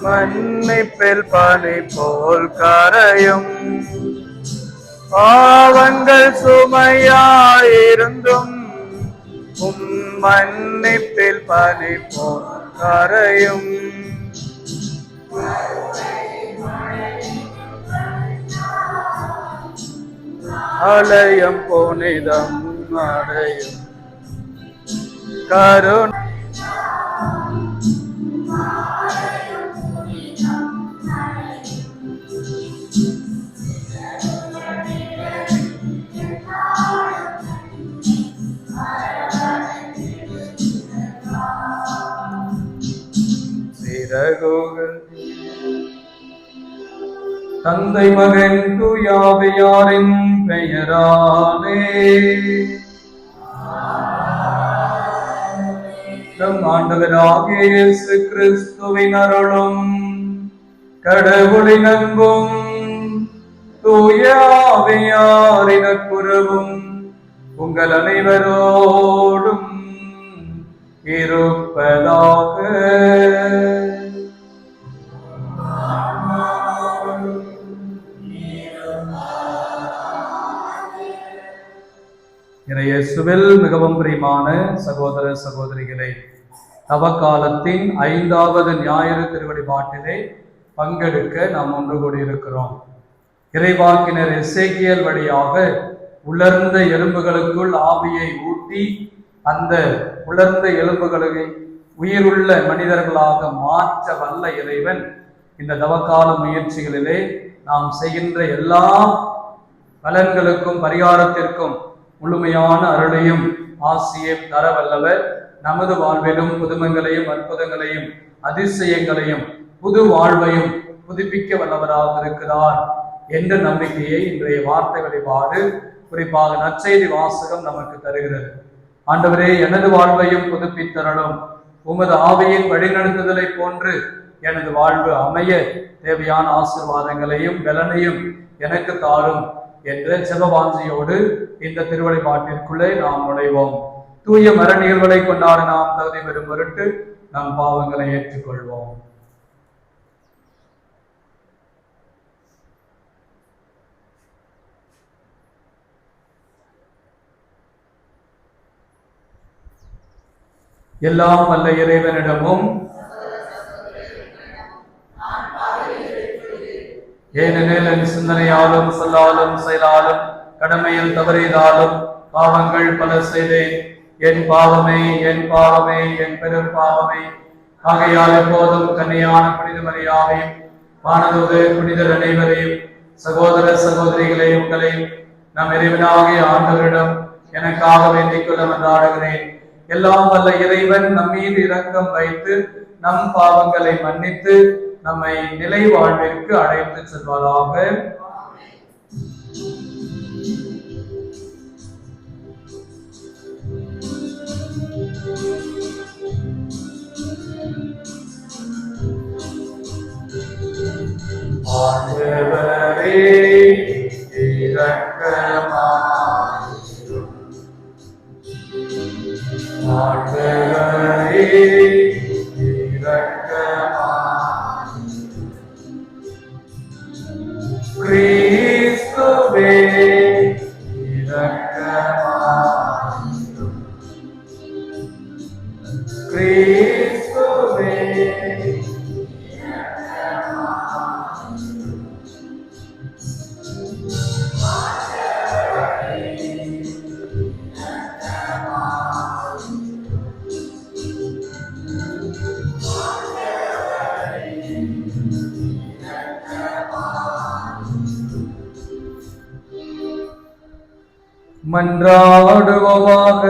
மன்னிப்பில் பனி போல் கரையும். பாவங்கள் சுமையாயிருந்தும் மன்னிப்பில் பனி போல் கரையும். அலயம் புனிதம் அடையும் கருணை. சிறகுகள் தந்தை மகன் தூயாவியாரின் பெயராலே. நம் ஆண்டவராகிய இயேசு கிறிஸ்துவின் அருளும் கடவுளின் அன்பும் தூய ஆவியாரின் நட்புறவும் உங்கள் அனைவரோடும் இருப்பதாக. இயேசுவில் மிகவும் பிரியமான சகோதர சகோதரிகளை, தவக்காலத்தின் 5வது ஞாயிறு திருவழிபாட்டிலே பங்கெடுக்க நாம் ஒன்று கூடியிருக்கிறோம். இறைவாக்கினர் எசேக்கியேல் வழியாக உலர்ந்த எலும்புகளுக்குள் ஆவியை ஊட்டி அந்த உலர்ந்த எலும்புகளை உயிருள்ள மனிதர்களாக மாற்ற வல்ல இறைவன் இந்த தவக்கால முயற்சிகளிலே நாம் செய்கின்ற எல்லா பலன்களுக்கும் பரிகாரத்திற்கும் முழுமையான அருளையும் ஆசியும் தர வல்லவர். நமது வாழ்விலும் புதுமங்களையும் அற்புதங்களையும் அதிசயங்களையும் புது வாழ்வையும் புதுப்பிக்க வல்லவராக இருக்கிறார் என்ற நம்பிக்கையை இன்றைய வார்த்தை வழிபாடு, குறிப்பாக நற்செய்தி வாசகம் நமக்கு தருகிறது. ஆண்டவரே, எனது வாழ்வையும் புதுப்பித்தரலும் உமது ஆவியின் வழிநடத்துதலை போன்று எனது வாழ்வு அமைய தேவையான ஆசீர்வாதங்களையும் பலனையும் எனக்கு தாரும் என்ற செபவாஞ்சியோடு இந்த திருவழிபாட்டிற்குள்ளே நாம் நுழைவோம். தூய மர நிகழ்வுகளை கொண்டாட நாம் தகுதி பெறும் பொருட்டு நம் பாவங்களை ஏற்றுக்கொள்வோம். எல்லாம் வல்ல இறைவனிடமும் ஏனெனில் என் சிந்தனையாலும் சொல்லாலும் செயலாலும் கடமையில் தவறியதாலும் பாவங்கள் பல செய்தேன். என் பாவமே என் பாவமே என் பெரும் பாவமே. ஆகையால் எப்போதும் கன்னியான புனித மரியாதையும் வானதூது புனிதர் அனைவரையும் சகோதர சகோதரிகளை உங்களையும் நம் இறைவனாகிய ஆண்டவரிடம் எனக்காக வேண்டிக் கொள்ள மன்றாடுகிறேன். எல்லாம் வல்ல இறைவன் நம் மீது இரக்கம் வைத்து நம் பாவங்களை மன்னித்து நம்மை நிலை வாழ்விற்கு அழைத்து செல்வாராக. ஆண்டவரே இரக்கமாயிரும். ஆண்டவரே இரக்கமாயிரும். கிறிஸ்துவே இரக்கமாயிரும். கிறிஸ்துவே மன்றாடுவோமாக.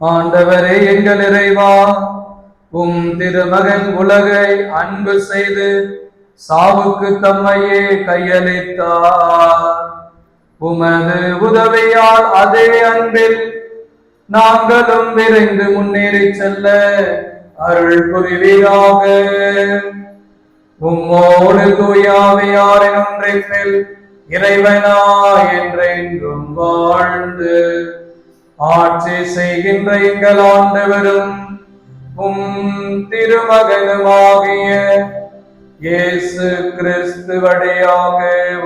ஆண்டவரே எங்கள் இறைவா, உம் திருமகன் உலகை அன்பு செய்து சாவுக்கு தம்மையே கையளித்தார். உமது உதவியால் அதே அன்பில் நாங்களும் விரைந்து முன்னேறி செல்ல அருள் புரிவீராக. உம்மோடு தூய ஆவியாரின் ஒன்றிப்பில் இறைவனாய் என்றென்றும் வாழ்ந்து ஆட்சி செய்கின்ற எங்கள் ஆண்டவரும் திருமகனுமாகிய இயேசு கிறிஸ்து வழியாக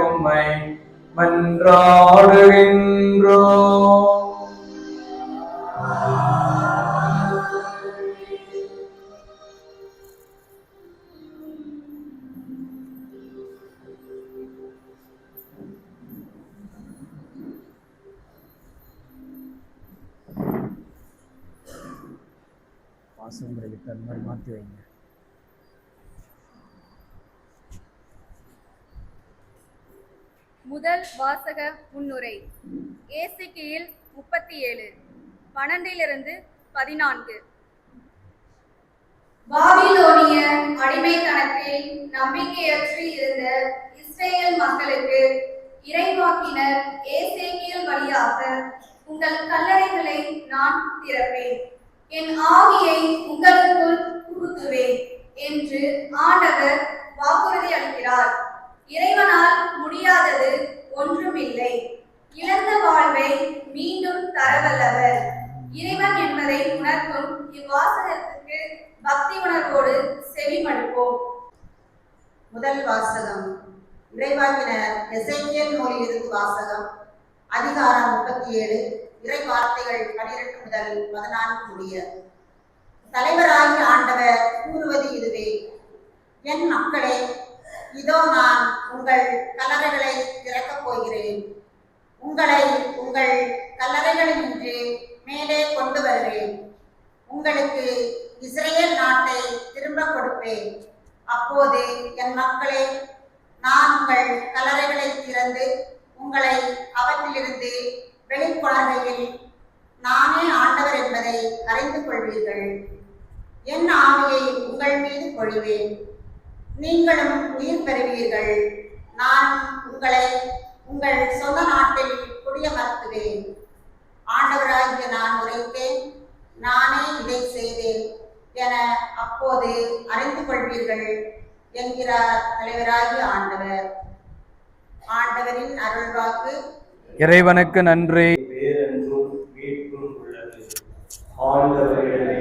உம்மை மன்றாடுகின்றோம். பாசங்களுக்கு அந்த மாதிரி மாற்றி வைங்க. முதல் வாசக முன்னுரை. ஏசேக்கியேல் 37 12-14. பாபிலோனிய அடிமைத்தனத்தில் நம்பிக்கையற்று இருந்த இஸ்ரேல் மக்களுக்கு இறைவாக்கினர் ஏசேக்கியேல் வழியாக உங்கள் கல்லறைகளை நான் திறப்பேன், என் ஆவியை உங்களுக்குள் புகுத்துவேன் என்று ஆண்டவர் வாக்குறுதி அளிக்கிறார். இறைவனால் முடியாதது ஒன்றுமில்லை. இழந்த வாழ்வை மீண்டும் தரவல்லவர் இறைவன் என்பதை உணர்த்தும் இவ்வாசகத்துக்கு பக்தி உணர்வோடு செவிமடுப்போம். முதல் வாசகம். இறைவாக்கினர் எசேக்கியேல் நூலிலிருந்து வாசகம். அதிகாரம் 37, இறை வார்த்தைகள் 12 முதல் 14 முடிய. தலைவராகிய ஆண்டவர் கூறுவது இதுவே: என் மக்களே, இதோ நான் உங்கள் கல்லறைகளை திறக்கப் போகிறேன். உங்களை உங்கள் கல்லறைகளினின்று மேலே கொண்டு வருவேன். உங்களுக்கு இஸ்ரேல் நாட்டை திரும்ப கொடுப்பேன். அப்போது என் மக்களே, நான் உங்கள் கல்லறைகளை திறந்து உங்களை அவற்றிலிருந்து வெளிக்கொணர்கையில் நானே ஆண்டவர் என்பதை அறிந்து கொள்வீர்கள். என் ஆவியை உங்கள் மீது பொழிவேன், நீங்களும் உயிர் பெறுவீர்கள். நான் உங்களை உங்கள் சொந்த நாட்டில் குடியமர்த்துவேன். ஆண்டவராகிய நான் உரைத்தேன், நானே இதை செய்தேன் என அப்போது அறிந்து கொள்வீர்கள் என்கிறார் தலைவராகிய ஆண்டவர். ஆண்டவரின் அருள்வாக்கு. இறைவனுக்கு நன்றி. பேரன்பும் மீட்பும் உள்ளது. ஆண்டவரிடமே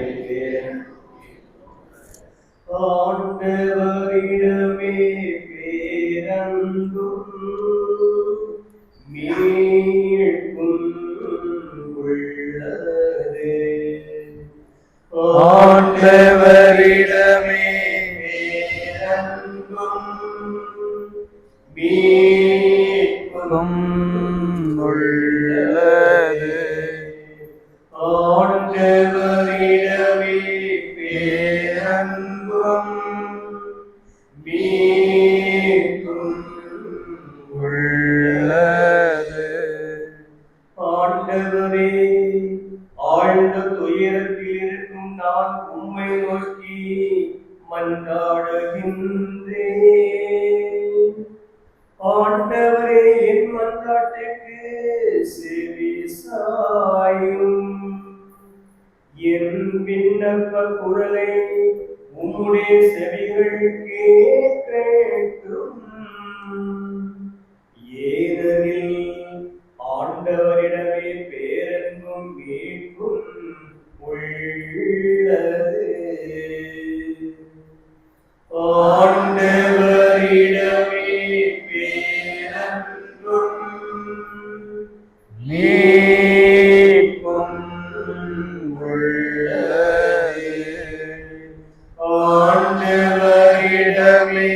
ஆண்டவரிடமே பேரன்பும் மீட்பும் உள்ளது. ஆண்டவரிடமே பேரன்பும் மீட்பும் உள்ளது. ஆண்டவரிடமே பேரன்பும் மீட்பும் உள்ளது. ஆண்டவரே, ஆழ்ந்த துயரத்தில் இருக்கும் நான் உம்மை நோக்கி மன்றாடுகின்றேன். ஆண்டவரே, என் மன்றாட்டுக்கு செவி சாயும். என் விண்ணப்ப குரலை உம்முடைய செவிகள் கேட்கட்டும். ஏனெனில் ஆண்டவரிடமே பேரன்பும் மீட்பும் உள்ளது. ஆண்டவரிடமே பேரன்பும் மீட்பும் உள்ளது. ஆண்டவரிடமே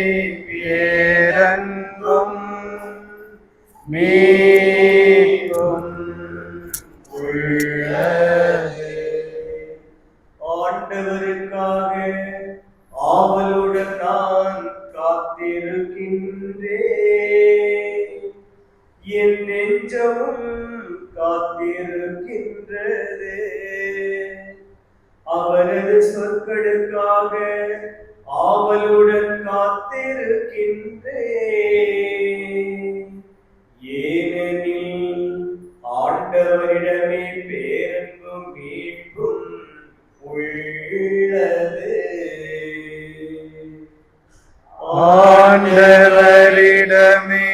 பேரன்பும் மீட்பும் உள்ளது. ஆண்டவருக்காக ஆவலுடன் நான் காத்திருக்கின்றேன். என் நெஞ்சமும் காத்திருக்கின்றது. அவரது சொற்களுக்காக ஆவலுடன் காத்திருக்கின்றேன். ஏனெனில் ஆண்டவரிடமே பேரன்பும் மீட்பும் உள்ளது. ஆண்டவரிடமே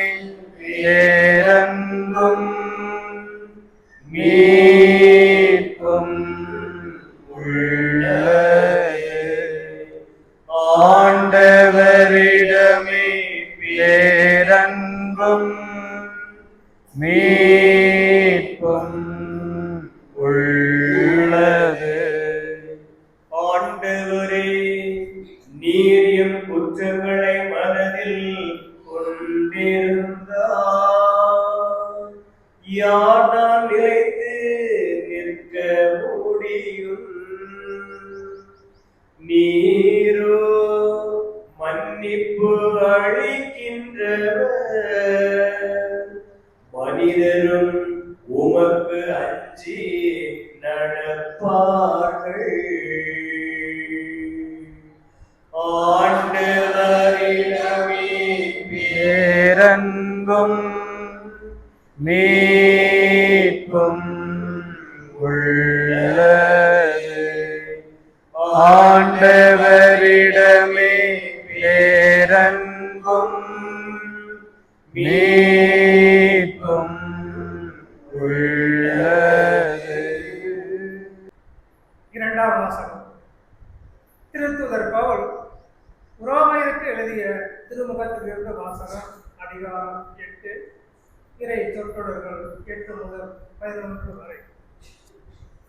மீட்பும் உள்ளது. ஆண்டவரிடமே பேரன்பும் மீட்பும் உள்ளது. ஆண்டவரே, நீர் எம் குற்றங்களை மனதில் கொண்டிருந்தார் யார் நான் நிலைத்து நிற்க முடியும்? நீரோ மன்னிப்பு அளிக்கின்றவர், மனிதரும் உமக்கு அஞ்சி நடப்பார்கள். ஆண்டவரிடமே பேரன்பும் மீட்பும் உள்ளது. ஆண்டவரிடமே பேரன்பும் மீட்பும் உள்ளது. இரண்டாம் வாசகம். திருத்தூதர் பவுல் உரோமையருக்கு எழுதிய திருமுகத்திலிருந்து வாசகம். அதிகாரம் 8, இறை சொற்றொடர்கள் 8 முதல் 11 வரை.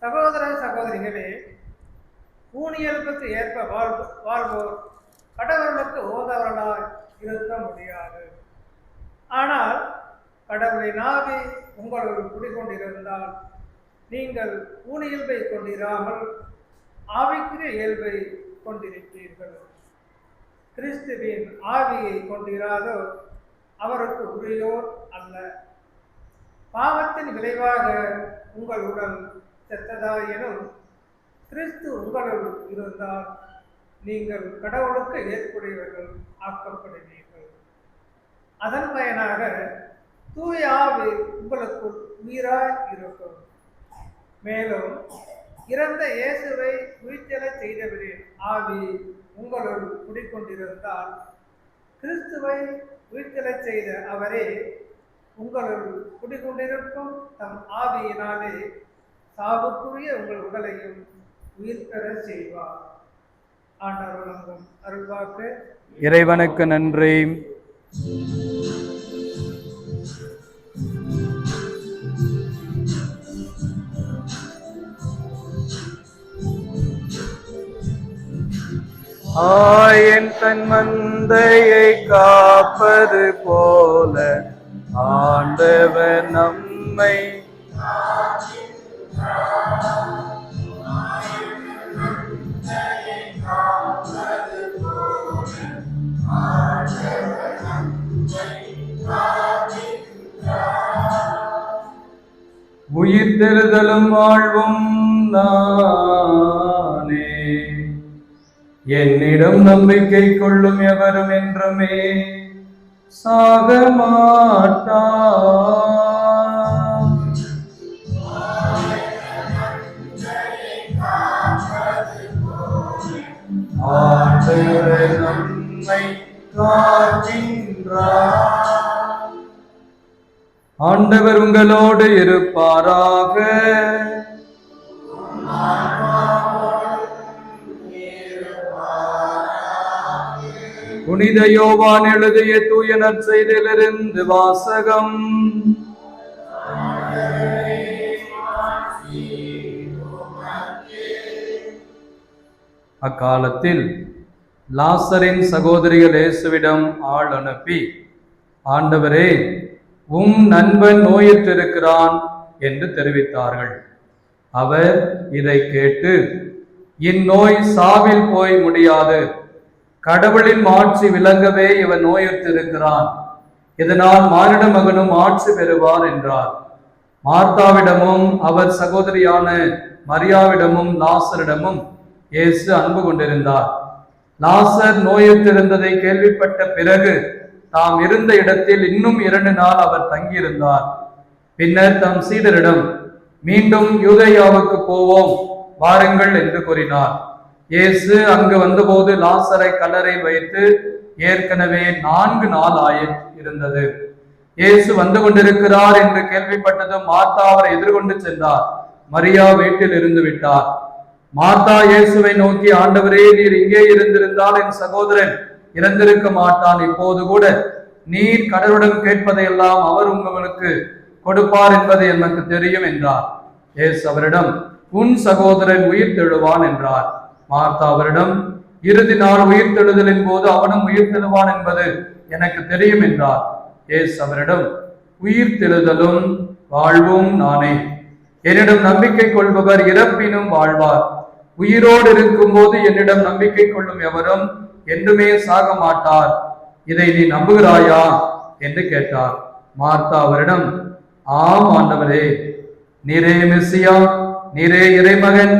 சகோதர சகோதரிகளே, ஊனியல்புக்கு ஏற்ப வாழ்வோர் கடவுளுக்கு ஓதவர்களாய் இருக்க முடியாது. ஆனால் கடவுளின் ஆவி உங்களுள் குடிகொண்டிருந்தால் நீங்கள் ஊனியல்பை கொண்டிராமல் ஆவிக்குரிய இயல்பை கொண்டிருப்பீர்கள். கிறிஸ்துவின் ஆவியை கொண்டிராதோ அவருக்கு உரியோர் அல்ல. பாவத்தின் விளைவாக உங்கள் உடல் செத்ததாயினும் கிறிஸ்து உங்களுள் இருந்தால் நீங்கள் கடவுளுக்கு ஏற்புடையவர்கள் ஆக்கப்படுவீர்கள். அதன் பயனாக தூய ஆவி உங்களுக்குள் உயிராய் இருக்கும். மேலும் இறந்த இயேசுவை உயிர்த்தெழச் செய்தவரின் ஆவி உங்களுள் குடிக்கொண்டிருந்தால் கிறிஸ்துவை உயிர்த்தெழச் செய்த அவரே உங்களுள் குடிக்கொண்டிருக்கும் தம் ஆவியினாலே சாவுக்குரிய உங்கள் உடலையும் உயிர் பெற செய்வார். ஆண்டவர் வழங்கும் அருள்வாக்கு. இறைவனுக்கு நன்றி. ஆயன் தன் மந்தையை காப்பது போல ஆண்டவர் நம்மை உயிர்த்தெழுதலும் வாழ்வும் நானே. என்னிடம் நம்பிக்கை கொள்ளும் எவரும் என்றுமே சாக மாட்டார். ஆண்டவர் நம்மை காக்கின்றார். ஆண்டவர் உங்களோடு இருப்பாராக. புனித யோவான் எழுதிய தூய நற்செய்தியிலிருந்து வாசகம். அக்காலத்தில் லாசரின் சகோதரிகள் இயேசுவிடம் ஆள் அனுப்பி, ஆண்டவரே, உம் நண்பன் நோயுற்றிருக்கிறான் என்று தெரிவித்தார்கள். அவர் இதை கேட்டு, இந்நோய் சாவில் போய் முடியாது, கடவுளின் ஆட்சி விளங்கவே இவன் நோயுற்றிருக்கிறான், இதனால் மானிட மகனும் ஆட்சி பெறுவார் என்றார். மார்த்தாவிடமும் அவர் சகோதரியான மரியாவிடமும் லாசரிடமும் இயேசு அன்பு கொண்டிருந்தார். லாசர் நோயுற்றிருந்ததை கேள்விப்பட்ட பிறகு தாம் இருந்த இடத்தில் இன்னும் 2 நாள் அவர் தங்கியிருந்தார். பின்னர் தம் சீடரிடம், மீண்டும் யூதேயாவுக்கு போவோம், வாருங்கள் என்று கூறினார். இயேசு அங்கு வந்தபோது லாசரை கல்லறையில் வைத்து ஏற்கனவே 4 நாள் இருந்தது. இயேசு வந்து கொண்டிருக்கிறார் என்று கேள்விப்பட்டதும் மார்த்தா அவரை எதிர்கொண்டு சென்றார். மரியா வீட்டில் இருந்து விட்டார். மார்த்தா இயேசுவை நோக்கி, ஆண்டவரே, நீர் இங்கே இருந்திருந்தால் என் சகோதரன் இறந்திருக்க மாட்டான். இப்போது கூட நீர் கடவுளிடம் கேட்பதையெல்லாம் அவர் உங்களுக்கு கொடுப்பார் என்பது எனக்கு தெரியும் என்றார். இயேசு அவரிடம், உன் சகோதரன் உயிர் தெழுவான் என்றார். மார்த்தா அவரிடம், இறுதி நாள் உயிர் தெழுதலின் போது அவனும் உயிர் தெழுவான் என்பது எனக்கு தெரியும் என்றார். இயேசு அவரிடம், உயிர் தெழுதலும் வாழ்வும் நானே. என்னிடம் நம்பிக்கை கொள்பவர் இறப்பினும் வாழ்வார். உயிரோடு இருக்கும் போது என்னிடம் நம்பிக்கை கொள்ளும் எவரும் என்றுமே சாக மாட்டார். இதை நீ நம்புகிறாயா என்று கேட்டார். மார்த்தா அவரிடம், ஆம் ஆண்டவரே, நீரே மெசியா, நீரே இறைமகன்,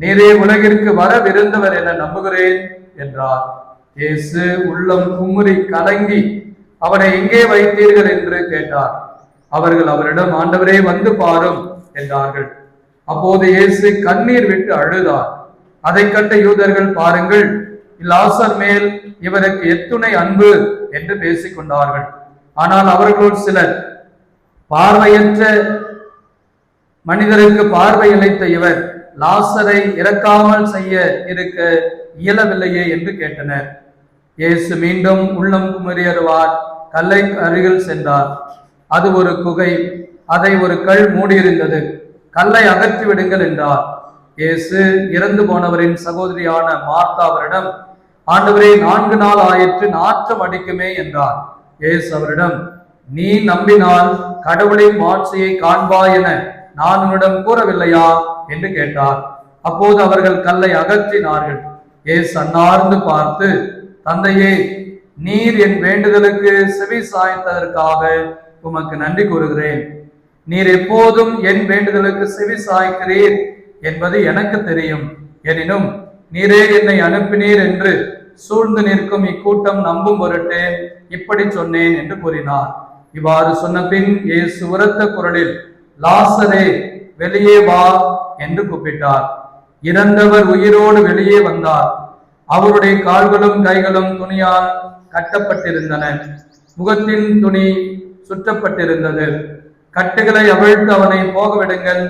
நீரே உலகிற்கு வரவிருந்தவர் என நம்புகிறேன் என்றார். இயேசு உள்ளம் குமுறி கலங்கி, அவனை எங்கே வைத்தீர்கள் என்று கேட்டார். அவர்கள் அவரிடம், ஆண்டவரே, வந்து பாரும் என்றார்கள். அப்போது இயேசு கண்ணீர் விட்டு அழுதார். அதை கண்ட யூதர்கள், பாருங்கள், லாசர் மேல் இவருக்கு எத்துணை அன்பு என்று பேசிக் கொண்டார்கள். ஆனால் அவர்களுள் சிலர், பார்வையற்ற மனிதருக்கு பார்வை அளித்த இவர் லாசரை இறக்காமல் செய்ய இருக்க இயலவில்லையே என்று கேட்டனர். இயேசு மீண்டும் உள்ளம் குமரியருவார் கல்லை அருகில் சென்றார். அது ஒரு குகை, அதை ஒரு கல் மூடியிருந்தது. கல்லை அகற்றி விடுங்கள் என்றார். இயேசு இறந்து போனவரின் சகோதரியான மார்த்தா அவரிடம், ஆண்டவரே, 4 நாள் ஆயிற்று, நாற்றம் அடிக்குமே என்றார். இயேசு அவரிடம், நீ நம்பினால் கடவுளின் மாட்சியை காண்பாய் என நான் உன்னிடம் கூறவில்லையா என்று கேட்டார். அப்போது அவர்கள் கல்லை அகற்றினார்கள். இயேசு அன்னார்ந்து பார்த்து, தந்தையே, நீர் என் வேண்டுதலுக்கு செவி சாய்த்ததற்காக உமக்கு நன்றி கூறுகிறேன். நீர் எப்போதும் என் வேண்டுதலுக்கு செவி சாய்க்கிறீர் என்பது எனக்கு தெரியும். எனினும் நீரே என்னை அனுப்பினீர் என்று சூழ்ந்து நிற்கும் இக்கூட்டம் நம்பும் பொருட்டே இப்படி சொன்னேன் என்று கூறினார். இவ்வாறு சொன்ன பின் இயேசு உரத்த குரலில், லாசரே, வெளியே வா என்று கூப்பிட்டார். இறந்தவர் உயிரோடு வெளியே வந்தார். அவருடைய கால்களும் கைகளும் துணியால் கட்டப்பட்டிருந்தன. முகத்தின் துணி சுற்றப்பட்டிருந்தது. கட்டுகளை அவிழ்த்து அவனை போக விடுங்கள்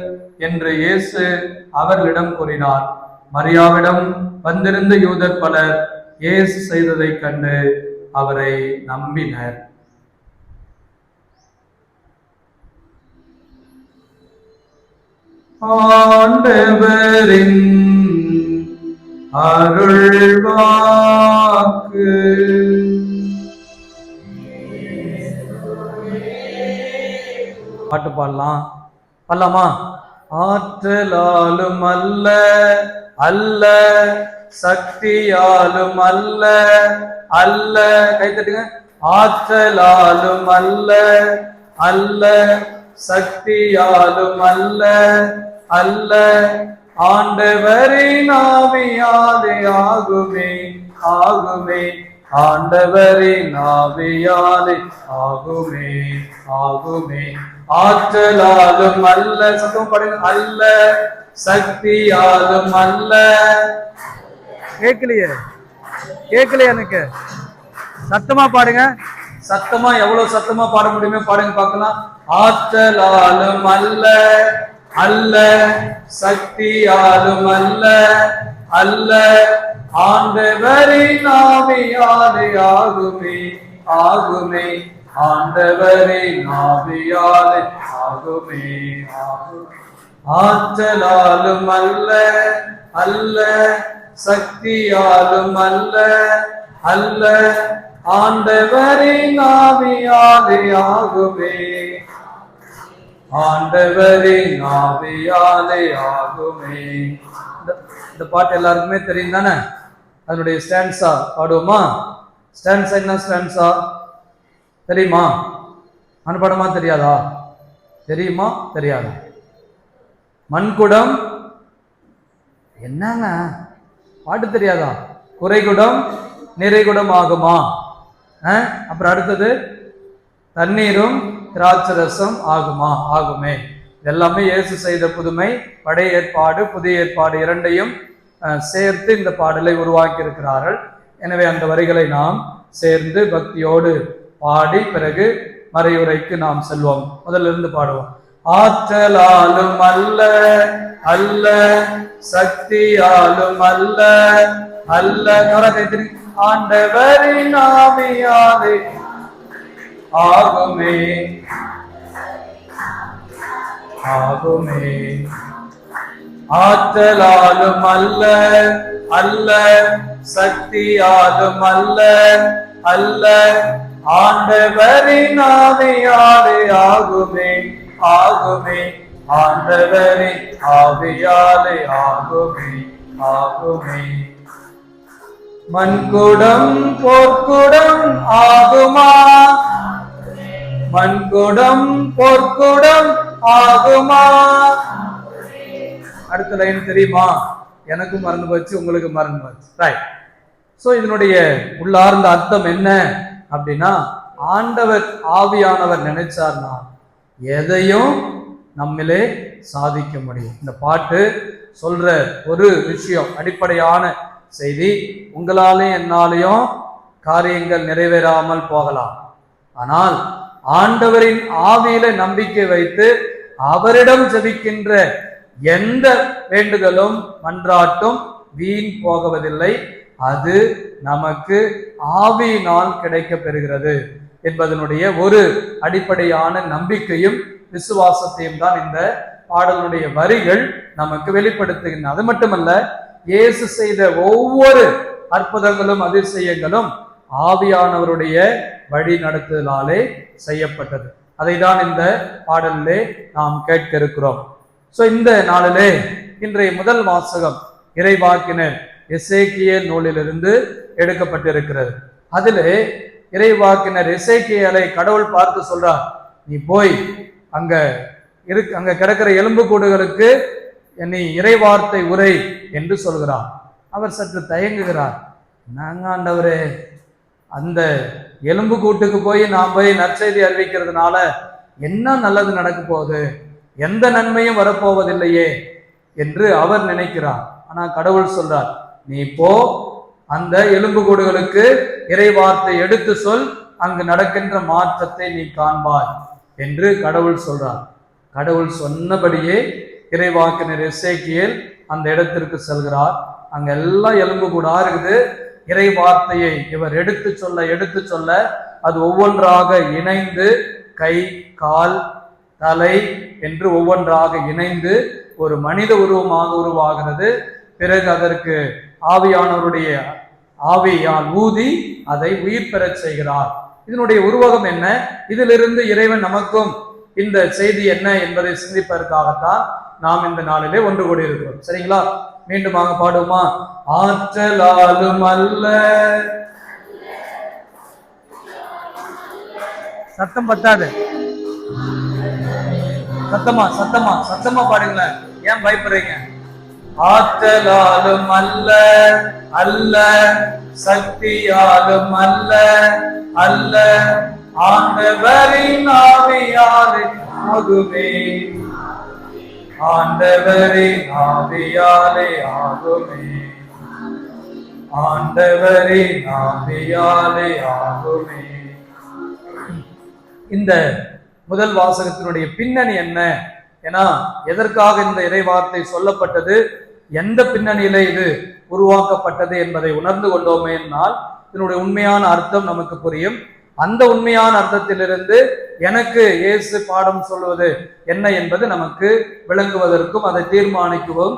என்று இயேசு அவர்களிடம் கூறினார். மரியாவிடம் வந்திருந்த யூதர் பலர் இயேசு செய்ததைக் கண்டு அவரை நம்பினர். ஆண்டவரின் அருள்வாக்கு. பாட்டு பாடலாம், பாடலாமா? ஆற்றலாலும் அல்ல, அல்ல சக்தியாலும் அல்ல, அல்ல, கைத்தட்டுங்க. ஆற்றலாலும் அல்ல, அல்ல சக்தியாலும் அல்ல, அல்ல ஆண்டவரின் ஆவியாலே ஆகுமே, ஆகுமே, ஆண்டவரின் ஆவியாலே ஆகுமே, ஆகுமே. ஆற்றலாலும் அல்ல, சத்தம் பாடுங்க, அல்ல சக்தியாலும் அல்ல. கேட்கலையே, கேட்கலையே எனக்கு. சத்தமா பாடுங்க, சத்தமா, எவ்வளவு சத்தமா பாட முடியுமே பாடுங்க பார்க்கலாம். ஆற்றலாலும் அல்ல, அல்ல சக்தியாலும் அல்ல, அல்ல ஆண்டவரின் ஆவியாலே ஆகுமே, ஆகுமே, ஆண்டவரின் ஆவியாலே ஆகுமே, ஆகுமே. ஆற்றலாலும் அல்ல, அல்ல சக்தியாலும் அல்ல, அல்ல ஆண்டவரின் ஆவியாலே ஆகுமே, ஆண்டவரின் ஆவியாலே ஆகுமே. இந்த பாட்டு எல்லாருக்குமே தெரியும் தானே? அதனுடைய ஸ்டான்ஸா பாடுவோமா? ஸ்டான்ஸா என்ன ஸ்டான்ஸா தெரியுமா? அனுபடமா தெரியாதா? தெரியுமா தெரியாதா? மண்குடம் என்னங்க பாட்டு தெரியாதா? குறைகுடம் நிறைகுடம் ஆகுமா? அப்புறம் அடுத்தது தண்ணீரும் திராட்சரசம் ஆகுமா? ஆகுமே. எல்லாமே இயேசு செய்த புதுமை. பழைய ஏற்பாடு புதிய ஏற்பாடு இரண்டையும் சேர்த்து இந்த பாடலை உருவாக்கி இருக்கிறார்கள். எனவே அந்த வரிகளை நாம் சேர்ந்து பக்தியோடு பாடி பிறகு மறையுரைக்கு நாம் செல்வோம். முதல்ல இருந்து பாடுவோம். ஆற்றலாலும் அல்ல அல்ல, சக்தியாலும் அல்ல அல்ல, ஆண்டவரின் ஆவியாலே ஆகுமே ஆகுமே. ஆற்றலாலும் அல்ல அல்ல, சக்தியாலும் அல்ல அல்ல, ஆண்டவரின் ஆவியாலே ஆகுமே ஆகுமே. ஆண்டவரின் ஆவியாலே ஆகுமே ஆகுமே. மண்குடம் பொற்குடம் ஆகுமா? மண்குடம் பொற்குடம் ஆகுமா? அடுத்த லைன் தெரியுமா? எனக்கும் மறந்து போச்சு, உங்களுக்கு மறந்து போச்சு. ரைட். சோ இதனுடைய உள்ளார்ந்த அர்த்தம் என்ன அப்படின்னா, ஆண்டவர் ஆவியானவர் நினைச்சார்னா எதையும் நம்மிலே சாதிக்க முடியும். இந்த பாட்டு சொல்ற ஒரு விஷயம், அடிப்படையான செய்தி, உங்களாலேயும் என்னாலேயும் காரியங்கள் நிறைவேறாமல் போகலாம். ஆனால் ஆண்டவரின் ஆவியில நம்பிக்கை வைத்து அவரிடம் ஜெபிக்கின்ற எந்த வேண்டுதலும் மன்றாட்டும் வீண் போகுவதில்லை. அது நமக்கு ஆவியினால் கிடைக்க பெறுகிறது என்பதனுடைய ஒரு அடிப்படையான நம்பிக்கையும் விசுவாசத்தையும் தான் இந்த பாடலுடைய வரிகள் நமக்கு வெளிப்படுத்துகின்றன. அது மட்டுமல்ல, இயேசு செய்த ஒவ்வொரு அற்புதங்களும் அதிசயங்களும் ஆவியானவருடைய வழி நடத்துதலாலே செய்யப்பட்டது. அதை தான் இந்த பாடலிலே நாம் கேட்க இருக்கிறோம். சோ இந்த நாளிலே இன்றைய முதல் வாசகம் இறைவாக்கினர் எசேக்கியேல் நூலிலிருந்து எடுக்கப்பட்டிருக்கிறது. அதிலே இறைவாக்கினர் எசேக்கியேலை கடவுள் பார்த்து சொல்றார், நீ போய் அங்க கிடக்கிற எலும்பு கூடுகளுக்கு நீ இறைவார்த்தை உரை என்று சொல்கிறார். அவர் சற்று தயங்குகிறார். நாங்க ஆண்டவரே, அந்த எலும்பு கூட்டுக்கு போய் நாம் போய் நற்செய்தி அறிவிக்கிறதுனால என்ன நல்லது நடக்க போகுது, எந்த நன்மையும் வரப்போவதில்லையே என்று அவர் நினைக்கிறார். ஆனா கடவுள் சொல்றார், நீ போ, அந்த எலும்பு கூடுகளுக்கு இறைவார்த்தை எடுத்து சொல், அங்கு நடக்கின்ற மாற்றத்தை நீ காண்பாய் என்று கடவுள் சொல்றார். கடவுள் சொன்னபடியே இறைவாக்கினர் எசேக்கியேல் அந்த இடத்திற்கு செல்கிறார். அங்க எல்லாம் எலும்பு கூடா இருக்குது. இறை வார்த்தையை இவர் எடுத்து சொல்ல அது ஒவ்வொன்றாக இணைந்து கை, கால், தலை என்று ஒவ்வொன்றாக இணைந்து ஒரு மனித உருவமாக உருவாகிறது. பிறகு அதற்கு ஆவியானவருடைய ஆவியால் ஊதி அதை உயிர் பெறச் செய்கிறார். இதனுடைய உருவகம் என்ன, இதிலிருந்து இறைவன் நமக்கும் இந்த செய்தி என்ன என்பதை சிந்திப்பதற்காகத்தான் நாம் இந்த நாளிலே ஒன்று கூடி இருக்கிறோம். சரிங்களா? மீண்டுமாக பாடுமா? ஆற்றலாலும் அல்ல, சத்தம் பத்தாது, சத்தமா பாடுங்களேன். ஏன் பயப்படுறீங்க? ஆற்றலாலும் அல்ல அல்ல, சக்தியாலும் அல்ல அல்ல, ஆண்டவரின் ஆவியாலே ஆகுமே ஆண்டவரின் ஆவியாலே ஆகுமே ஆண்டவரின் ஆவியாலே ஆகுமே. இந்த முதல் வாசகத்தினுடைய பின்னணி என்ன, ஏன்னா எதற்காக இந்த இறைவார்த்தை சொல்லப்பட்டது, எந்த பின்னணியில இது உருவாக்கப்பட்டது என்பதை உணர்ந்து கொண்டோமே என்றால் இதனுடைய உண்மையான அர்த்தம் நமக்கு புரியும். அந்த உண்மையான அர்த்தத்திலிருந்து எனக்கு இயேசு பாடம் சொல்வது என்ன என்பது நமக்கு விளங்குவதற்கும் அதை தீர்மானிக்கவும்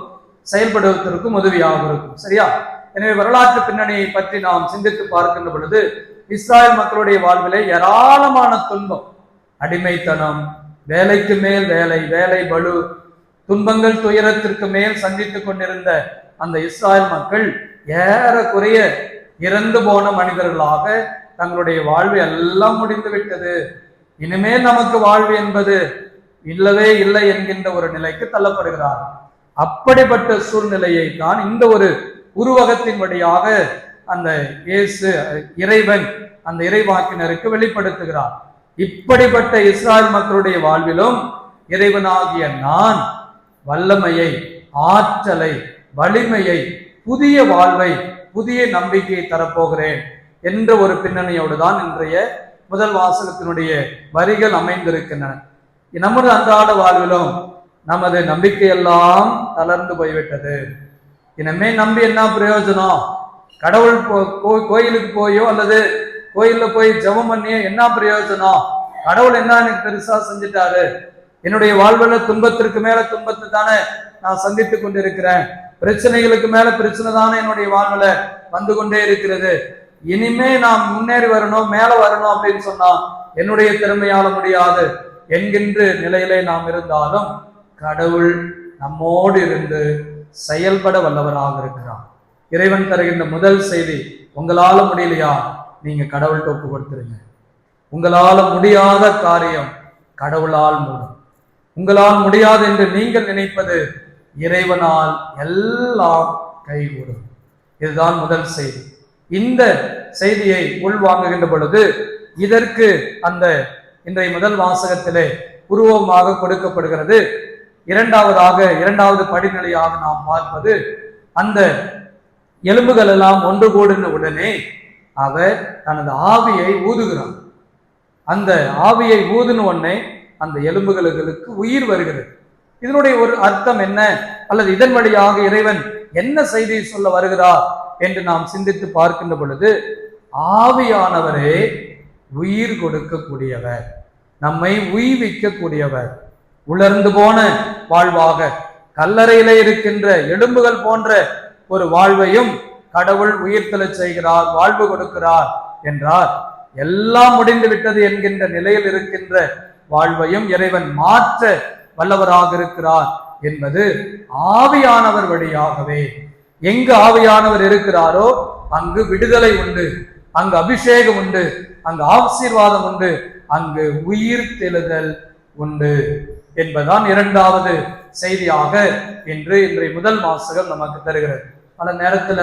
செயல்படுவதற்கும் உதவியாக இருக்கும். சரியா? எனவே வரலாற்று பின்னணியை பற்றி நாம் சிந்தித்து பார்க்கின்ற பொழுது இஸ்ராயல் மக்களுடைய வாழ்விலே ஏராளமான துன்பம், அடிமைத்தனம், வேலைக்கு மேல் வேலை, வேலை பளு, துன்பங்கள், துயரத்திற்கு மேல் சந்தித்துக் கொண்டிருந்த அந்த இஸ்ராயல் மக்கள் ஏறக்குறைய இறந்து போன மனிதர்களாக தங்களுடைய வாழ்வு எல்லாம் முடிந்து விட்டது, இனிமேல் நமக்கு வாழ்வு என்பது இல்லவே இல்லை என்கின்ற ஒரு நிலைக்கு தள்ளப்படுகிறார். அப்படிப்பட்ட சூழ்நிலையை தான் இந்த ஒரு உருவகத்தின் வழியாக அந்த இயேசு இறைவன் அந்த இறைவாக்கினருக்கு வெளிப்படுத்துகிறார். இப்படிப்பட்ட இஸ்ராயல் மக்களுடைய வாழ்விலும் இறைவனாகிய நான் வல்லமையை, ஆற்றலை, வலிமையை, புதிய வாழ்வை, புதிய நம்பிக்கையை தரப்போகிறேன் என்ற ஒரு பின்னணியோடு தான் இன்றைய முதல் வாசகத்தினுடைய வரிகள் அமைந்திருக்கின்றன. நமது அன்றாட வாழ்விலும் நமது நம்பிக்கையெல்லாம் தளர்ந்து போய்விட்டது. இனிமே நம்பி என்ன பிரயோஜனம்? கடவுள் கோயிலுக்கு போயோ அல்லது கோயில்ல போய் ஜெபம் பண்ணியோ என்ன பிரயோஜனம்? கடவுள் என்ன எனக்கு பெருசா செஞ்சுட்டாரு? என்னுடைய வாழ்வுல துன்பத்திற்கு மேல துன்பத்தை தானே நான் சந்தித்து கொண்டிருக்கிறேன். பிரச்சனைகளுக்கு மேல பிரச்சனை தானே என்னுடைய வாழ்வுல வந்து கொண்டே இருக்கிறது. இனிமே நாம் முன்னேறி வரணும், மேல வரணும் அப்படின்னு சொன்னா என்னுடைய திறமையால முடியாது என்கின்ற நிலையிலே நாம் இருந்தாலும் கடவுள் நம்மோடு இருந்து செயல்பட வல்லவராக இருக்கிறார். இறைவன் தருகின்ற முதல் செய்தி, உங்களால முடியலையா, நீங்க கடவுள்கிட்ட ஒப்பு கொடுத்துருங்க. உங்களால முடியாத காரியம் கடவுளால் மூடும். உங்களால் முடியாது என்று நீங்கள் நினைப்பது இறைவனால் எல்லாம் கைகூடும். இதுதான் முதல் செய்தி. இந்த செய்தியை உள்வாங்குகின்ற பொழுது இதற்கு அந்த இன்றைய முதல் வாசகத்திலே உருவமாக கொடுக்கப்படுகிறது. இரண்டாவது படிநிலையாக நாம் பார்ப்பது, அந்த எலும்புகள் எல்லாம் ஒன்று கூடின உடனே அவர் தனது ஆவியை ஊதுகிறார். அந்த ஆவியை ஊதின உடனே அந்த எலும்புகளுக்கு உயிர் வருகிறது. இதனுடைய ஒரு அர்த்தம் என்ன, அல்லது இதன் வழியாக இறைவன் என்ன செய்தி சொல்ல வருகிறார் என்று நாம் சிந்தித்து பார்க்கின்ற பொழுது, ஆவியானவரே உயிர் கொடுக்கக்கூடியவர், நம்மை உய்விக்கக்கூடியவர். உலர்ந்து போன வாழ்வாக கல்லறையிலே இருக்கின்ற எலும்புகள் போன்ற ஒரு வாழ்வையும் கடவுள் உயிர்த்தெழச் செய்கிறார், வாழ்வு கொடுக்கிறார் என்றார். எல்லாம் முடிந்து விட்டது என்கின்ற நிலையில் இருக்கின்ற வாழ்வையும் இறைவன் மாற்ற வல்லவராக இருக்கிறார் என்பது ஆவியானவர் வழியாகவே. எங்கு ஆவியானவர் இருக்கிறாரோ அங்கு விடுதலை உண்டு, அங்கு அபிஷேகம் உண்டு, அங்கு ஆசீர்வாதம் உண்டு, அங்கு உயிர் தெழுதல் உண்டு என்பதுதான் இரண்டாவது செய்தியாக இன்றைய முதல் வாசகம் நமக்கு தருகிறது. பல நேரத்துல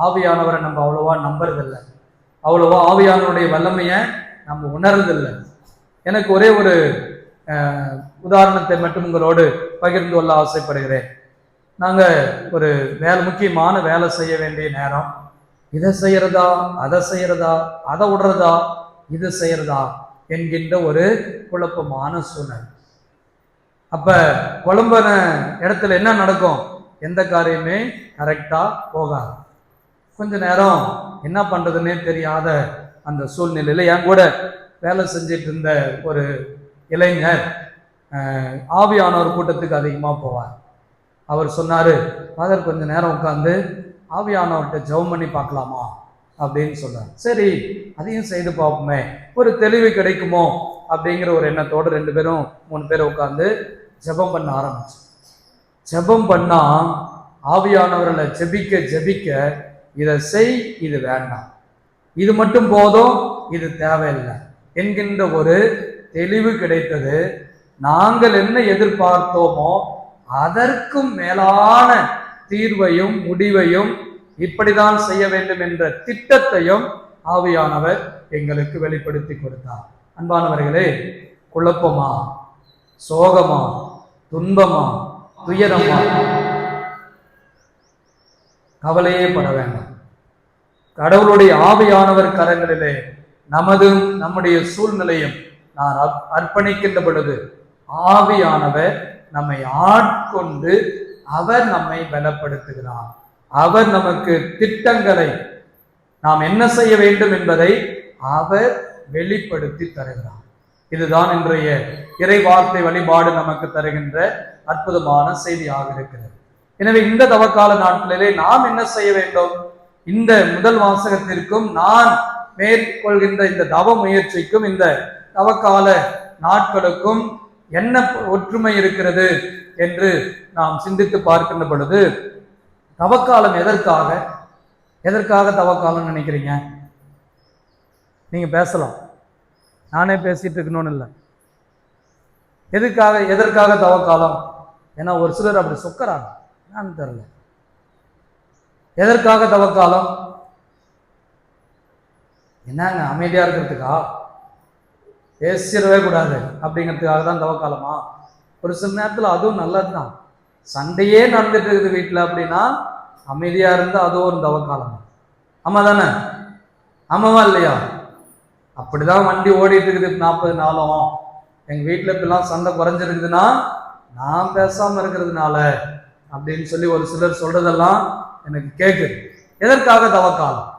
ஆவியானவரை நம்ம அவ்வளவா நம்புறதில்லை, அவ்வளவா ஆவியானவருடைய வல்லமையை நம்ம உணர்றதில்லை. எனக்கு ஒரே ஒரு உதாரணத்தை மட்டும் உங்களோடு பகிர்ந்து கொள்ள ஆசைப்படுகிறேன். நாங்க ஒரு முக்கியமான வேலை செய்ய வேண்டிய நேரம், இதை செய்யறதா அதை செய்யறதா, அதை விடுறதா இது செய்யறதா என்கின்ற ஒரு குழப்பமான சூழ்நிலை. அப்ப குழம்புன இடத்துல என்ன நடக்கும்? எந்த காரியமே கரெக்டா போகாது. கொஞ்ச நேரம் என்ன பண்றதுன்னே தெரியாத அந்த சூழ்நிலையில என் கூட வேலை செஞ்சிட்டு இருந்த ஒரு இளைஞர் ஆவியானவர் கூட்டத்துக்கு அதிகமாக போவார். அவர் சொன்னாரு, ஃபாதர் கொஞ்ச நேரம் உட்காந்து ஆவியானவர்கிட்ட ஜெபம் பண்ணி பார்க்கலாமா அப்படின்னு சொன்னார். சரி, அதையும் செய்து பார்ப்போமே, ஒரு தெளிவு கிடைக்குமோ அப்படிங்கிற ஒரு எண்ணத்தோடு 2 பேரும் 3 பேர் உட்காந்து ஜெபம் பண்ண ஆரம்பிச்சு. ஜெபம் பண்ணா ஆவியானவர்களை ஜெபிக்க இதை செய், இது வேண்டாம், இது மட்டும் போதும், இது தேவையில்லை என்கின்ற ஒரு தெளிவு கிடைத்தது. நாங்கள் என்ன எதிர்பார்த்தோமோ அதற்கும் மேலான தீர்வையும் முடிவையும் இப்படிதான் செய்ய வேண்டும் என்ற திட்டத்தையும் ஆவியானவர் எங்களுக்கு வெளிப்படுத்தி கொடுத்தார். அன்பானவர்களே, குழப்பமா, சோகமா, துன்பமா, துயரமா, கவலையே பட வேண்டாம். கடவுளுடைய ஆவியானவர் கரங்களிலே நம்முடைய சூழ்நிலையும் நான் அர்ப்பணிக்கின்ற பொழுது ஆவியானவர் நம்மை ஆட்கொண்டு அவர் நம்மை பலப்படுத்துகிறார். அவர் நமக்கு திட்டங்களை, நாம் என்ன செய்ய வேண்டும் என்பதை அவர் வெளிப்படுத்தி தருகிறார். இதுதான் இன்றைய இறை வார்த்தை வழிபாடு நமக்கு தருகின்ற அற்புதமான செய்தியாக இருக்கிறது. எனவே இந்த தவக்கால நாட்களிலே நாம் என்ன செய்ய வேண்டும்? இந்த முதல் வாசகத்திற்கும் நான் மேற்கொள்கின்ற இந்த தவ முயற்சிக்கும் இந்த தவக்கால நாட்களுக்கும் என்ன ஒற்றுமை இருக்கிறது என்று நாம் சிந்தித்து பார்க்கின்ற பொழுது, தவக்காலம் எதற்காக தவக்காலம் நினைக்கிறீங்க? நீங்க பேசலாம், நானே பேசிட்டு இருக்கணும்னு இல்லை. எதற்காக தவக்காலம்? ஏன்னா ஒரு சிலர் அப்படி சொக்கறாங்க, நான் தெரியல. எதற்காக தவக்காலம்? என்னங்க அமைதியா இருக்கிறதுக்கா? பேசிடவே கூடாது அப்படிங்கிறதுக்காக தான் தவக்காலமா? ஒரு சில நேரத்தில் அதுவும் நல்லதுதான். சண்டையே நடந்துட்டு இருக்குது வீட்டில் அப்படின்னா அமைதியா இருந்தா அதுவும் ஒரு தவக்காலம். ஆமா தானே? ஆமாவா இல்லையா? அப்படிதான் வண்டி ஓடிட்டு இருக்குது 40 நாளும். எங்க வீட்டுல இப்பெல்லாம் சண்டை குறைஞ்சிருக்குதுன்னா நான் பேசாம இருக்கிறதுனால அப்படின்னு சொல்லி ஒரு சிலர் சொல்றதெல்லாம் எனக்கு கேட்குது. எதற்காக தவக்காலம்?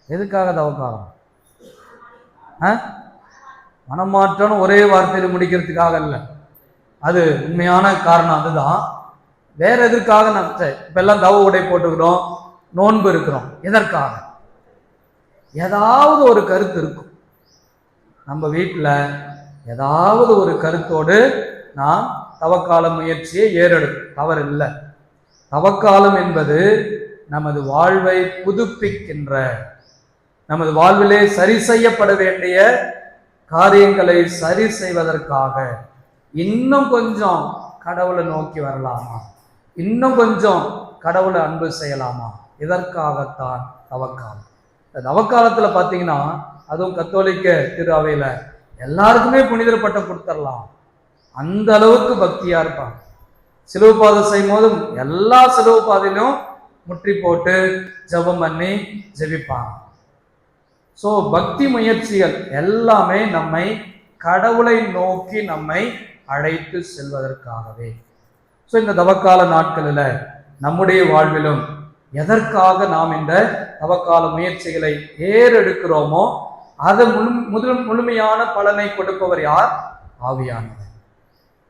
எதுக்காக தவக்காலம்? மனமாற்றம் ஒரே வார்த்தையில் முடிக்கிறதுக்காக இல்லை. அது உண்மையான காரணம் அதுதான். வேற எதற்காக இப்ப எல்லாம் தவ உடை போட்டுக்கிறோம், நோன்பு இருக்கிறோம். எதற்காக? ஏதாவது ஒரு கருத்து இருக்கும். நம்ம வீட்டில் ஏதாவது ஒரு கருத்தோடு நாம் தவக்கால முயற்சியை ஏறெடுக்கும். தவறு இல்லை. தவக்காலம் என்பது நமது வாழ்வை புதுப்பிக்கின்ற, நமது வாழ்விலே சரி செய்யப்பட வேண்டிய காரியங்களை சரி செய்வதற்காக இன்னும் கொஞ்சம் கடவுளை நோக்கி வரலாமா, இன்னும் கொஞ்சம் கடவுளை அன்பு செய்யலாமா, இதற்காகத்தான் தவக்காலம். இந்த தவக்காலத்தில் பார்த்தீங்கன்னா, அதுவும் கத்தோலிக்க திரு அவையில எல்லாருக்குமே புனிதர் பட்டம் கொடுத்துடலாம். அந்த அளவுக்கு பக்தியா இருப்பாங்க. சிலுவை பாதை செய்யும் போதும் எல்லா சிலுவை பாதையிலும் முற்றி போட்டு ஜெபம் பண்ணி ஜெபிப்பாங்க. ஸோ பக்தி முயற்சிகள் எல்லாமே நம்மை கடவுளை நோக்கி நம்மை அழைத்து செல்வதற்காகவே. ஸோ இந்த தவக்கால நாட்களில் நம்முடைய வாழ்விலும் எதற்காக நாம் இந்த தவக்கால முயற்சிகளை ஏறெடுக்கிறோமோ அது முழுமையான பலனை கொடுப்பவர் யார்? ஆவியானவர்.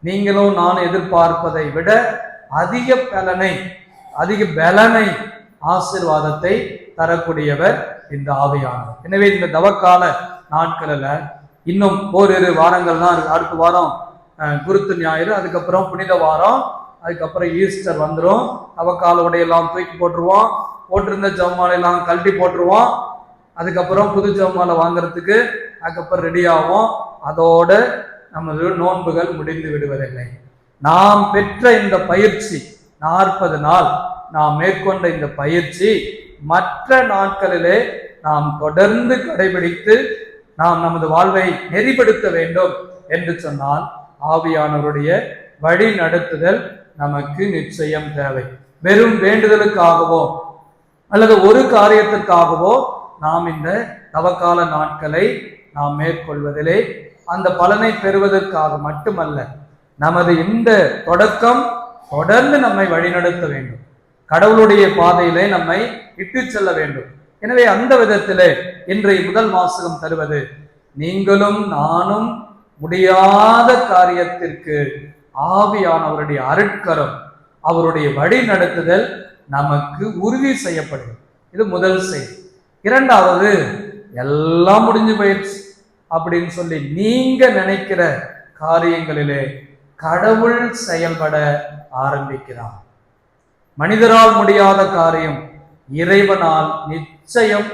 நீங்களும் நான் எதிர்பார்ப்பதை விட அதிக பலனை ஆசீர்வாதத்தை தரக்கூடியவர் இந்த ஆவியானவர். எனவே இந்த தவக்கால நாட்களில் இன்னும் ஓரிரு வாரங்கள் தான் இருக்கு. அடுத்த வாரம் குருத்து ஞாயிறு, அதுக்கப்புறம் புனித வாரம், அதுக்கப்புறம் ஈஸ்டர் வந்துடும். தவக்கால உடையெல்லாம் தூக்கி போட்டுருவோம், போட்டிருந்த ஜவுமாலையெல்லாம் கழட்டி போட்டுருவோம். அதுக்கப்புறம் புது ஜவுமாலை வாங்குறதுக்கு அதுக்கப்புறம் ரெடி ஆகும். அதோட நமது நோன்புகள் முடிந்து விடுவதில்லை. நாம் பெற்ற இந்த பயிற்சி 40 நாள் நாம் மேற்கொண்ட இந்த பயிற்சி மற்ற நாட்களிலே நாம் தொடர்ந்து கடைபிடித்து நாம் நமது வாழ்வை நெறிப்படுத்த வேண்டும் என்று சொன்னால் ஆவியானவருடைய வழி நடத்துதல் நமக்கு நிச்சயம் தேவை. வெறும் வேண்டுதலுக்காகவோ அல்லது ஒரு காரியத்திற்காகவோ நாம் இந்த தவக்கால நாட்களை நாம் மேற்கொள்வதிலே அந்த பலனை பெறுவதற்காக மட்டுமல்ல, நமது இந்த தொடக்கம் தொடர்ந்து நம்மை வழிநடத்த வேண்டும், கடவுளுடைய பாதையிலே நம்மை இட்டு செல்ல வேண்டும். எனவே அந்த விதத்திலே இன்றைய முதல் வாசகம் தருவது, நீங்களும் நானும் முடியாத காரியத்திற்கு ஆவியானவருடைய அருட்கரம், அவருடைய வழி நடத்துதல் நமக்கு உறுதி செய்யப்படுது. இது முதல் செய்தி. இரண்டாவது, எல்லாம் முடிஞ்சு போயிடுச்சு அப்படின்னு சொல்லி நீங்க நினைக்கிற காரியங்களிலே கடவுள் செயல்பட ஆரம்பிக்கிறார். மனிதரால் முடியாத காரியம் இறைவனால் நிச்சயம்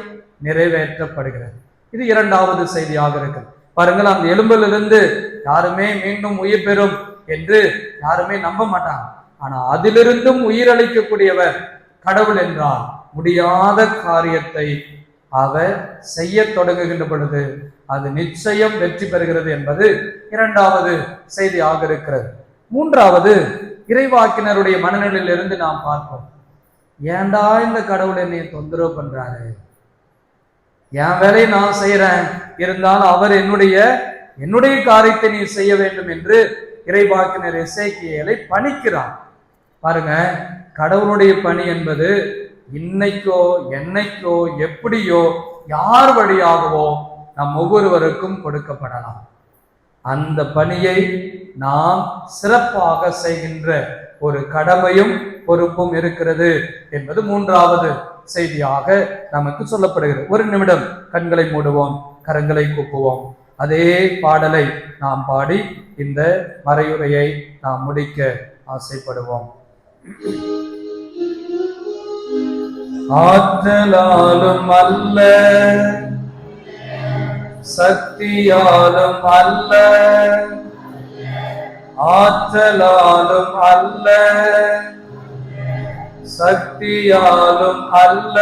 நிறைவேற்றப்படுகிறது. இது இரண்டாவது செய்தியாக இருக்கு. பாருங்கள், அந்த எலும்பிலிருந்து யாருமே மீண்டும் உயிர் பெறும் என்று யாருமே நம்ப மாட்டாங்க. ஆனா அதிலிருந்தும் உயிரளிக்கக்கூடியவர் கடவுள் என்றால் முடியாத காரியத்தை அவர் செய்ய தொடங்குகின்ற பொழுது அது நிச்சயம் வெற்றி பெறுகிறது என்பது இரண்டாவது செய்தியாக இருக்கிறது. மூன்றாவது, இறைவாக்கினருடைய மனநிலையிலிருந்து நாம் பார்ப்போம். ஏண்டா இந்த கடவுள் என்னை தொந்தரவு பண்றாரு, என் வேலையை நான் செய்யறேன், இருந்தாலும் அவர் என்னுடைய காரியத்தை நீ செய்ய வேண்டும் என்று இறைவாக்கினர் எசேக்கியேலை பணிக்கிறார். பாருங்க, கடவுளுடைய பணி என்பது இன்னைக்கோ என்னைக்கோ எப்படியோ யார் வழியாகவோ நம் ஒவ்வொருவருக்கும் கொடுக்கப்படலாம். அந்த பணியை நாம் சிறப்பாக செய்கின்ற ஒரு கடமையும் பொறுப்பும் இருக்கிறது என்பது மூன்றாவது செய்தியாக நமக்கு சொல்லப்படுகிறது. ஒரு நிமிடம் கண்களை மூடுவோம், கரங்களை கூப்புவோம். அதே பாடலை நாம் பாடி இந்த மறையுரையை நாம் முடிக்க ஆசைப்படுவோம். ஆற்றலாலும் அல்ல, சக்தியாலும் அல்ல, ஆற்றலாலும் அல்ல, சக்தியாலும் அல்ல,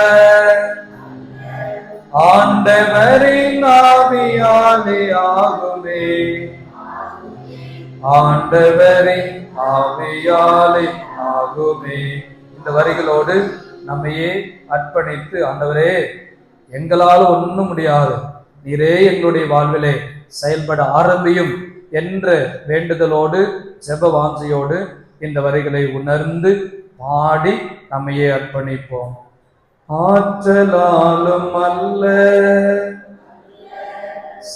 ஆண்டவரின் ஆவியாலே ஆகுமே, ஆண்டவரின் ஆவியாலே ஆகுமே. இந்த வரிகளோடு நம்மையே அர்ப்பணித்து, ஆண்டவரே எங்களால் ஒன்றும் முடியாது, நீரே எங்களுடைய வாழ்விலே செயல்பட ஆரம்பியும் என்ற வேண்டுதலோடு ஜெப வாஞ்சையோடு இந்த வரிகளை உணர்ந்து பாடி நம்மையே அர்ப்பணிப்போம். ஆற்றலாலும் அல்ல,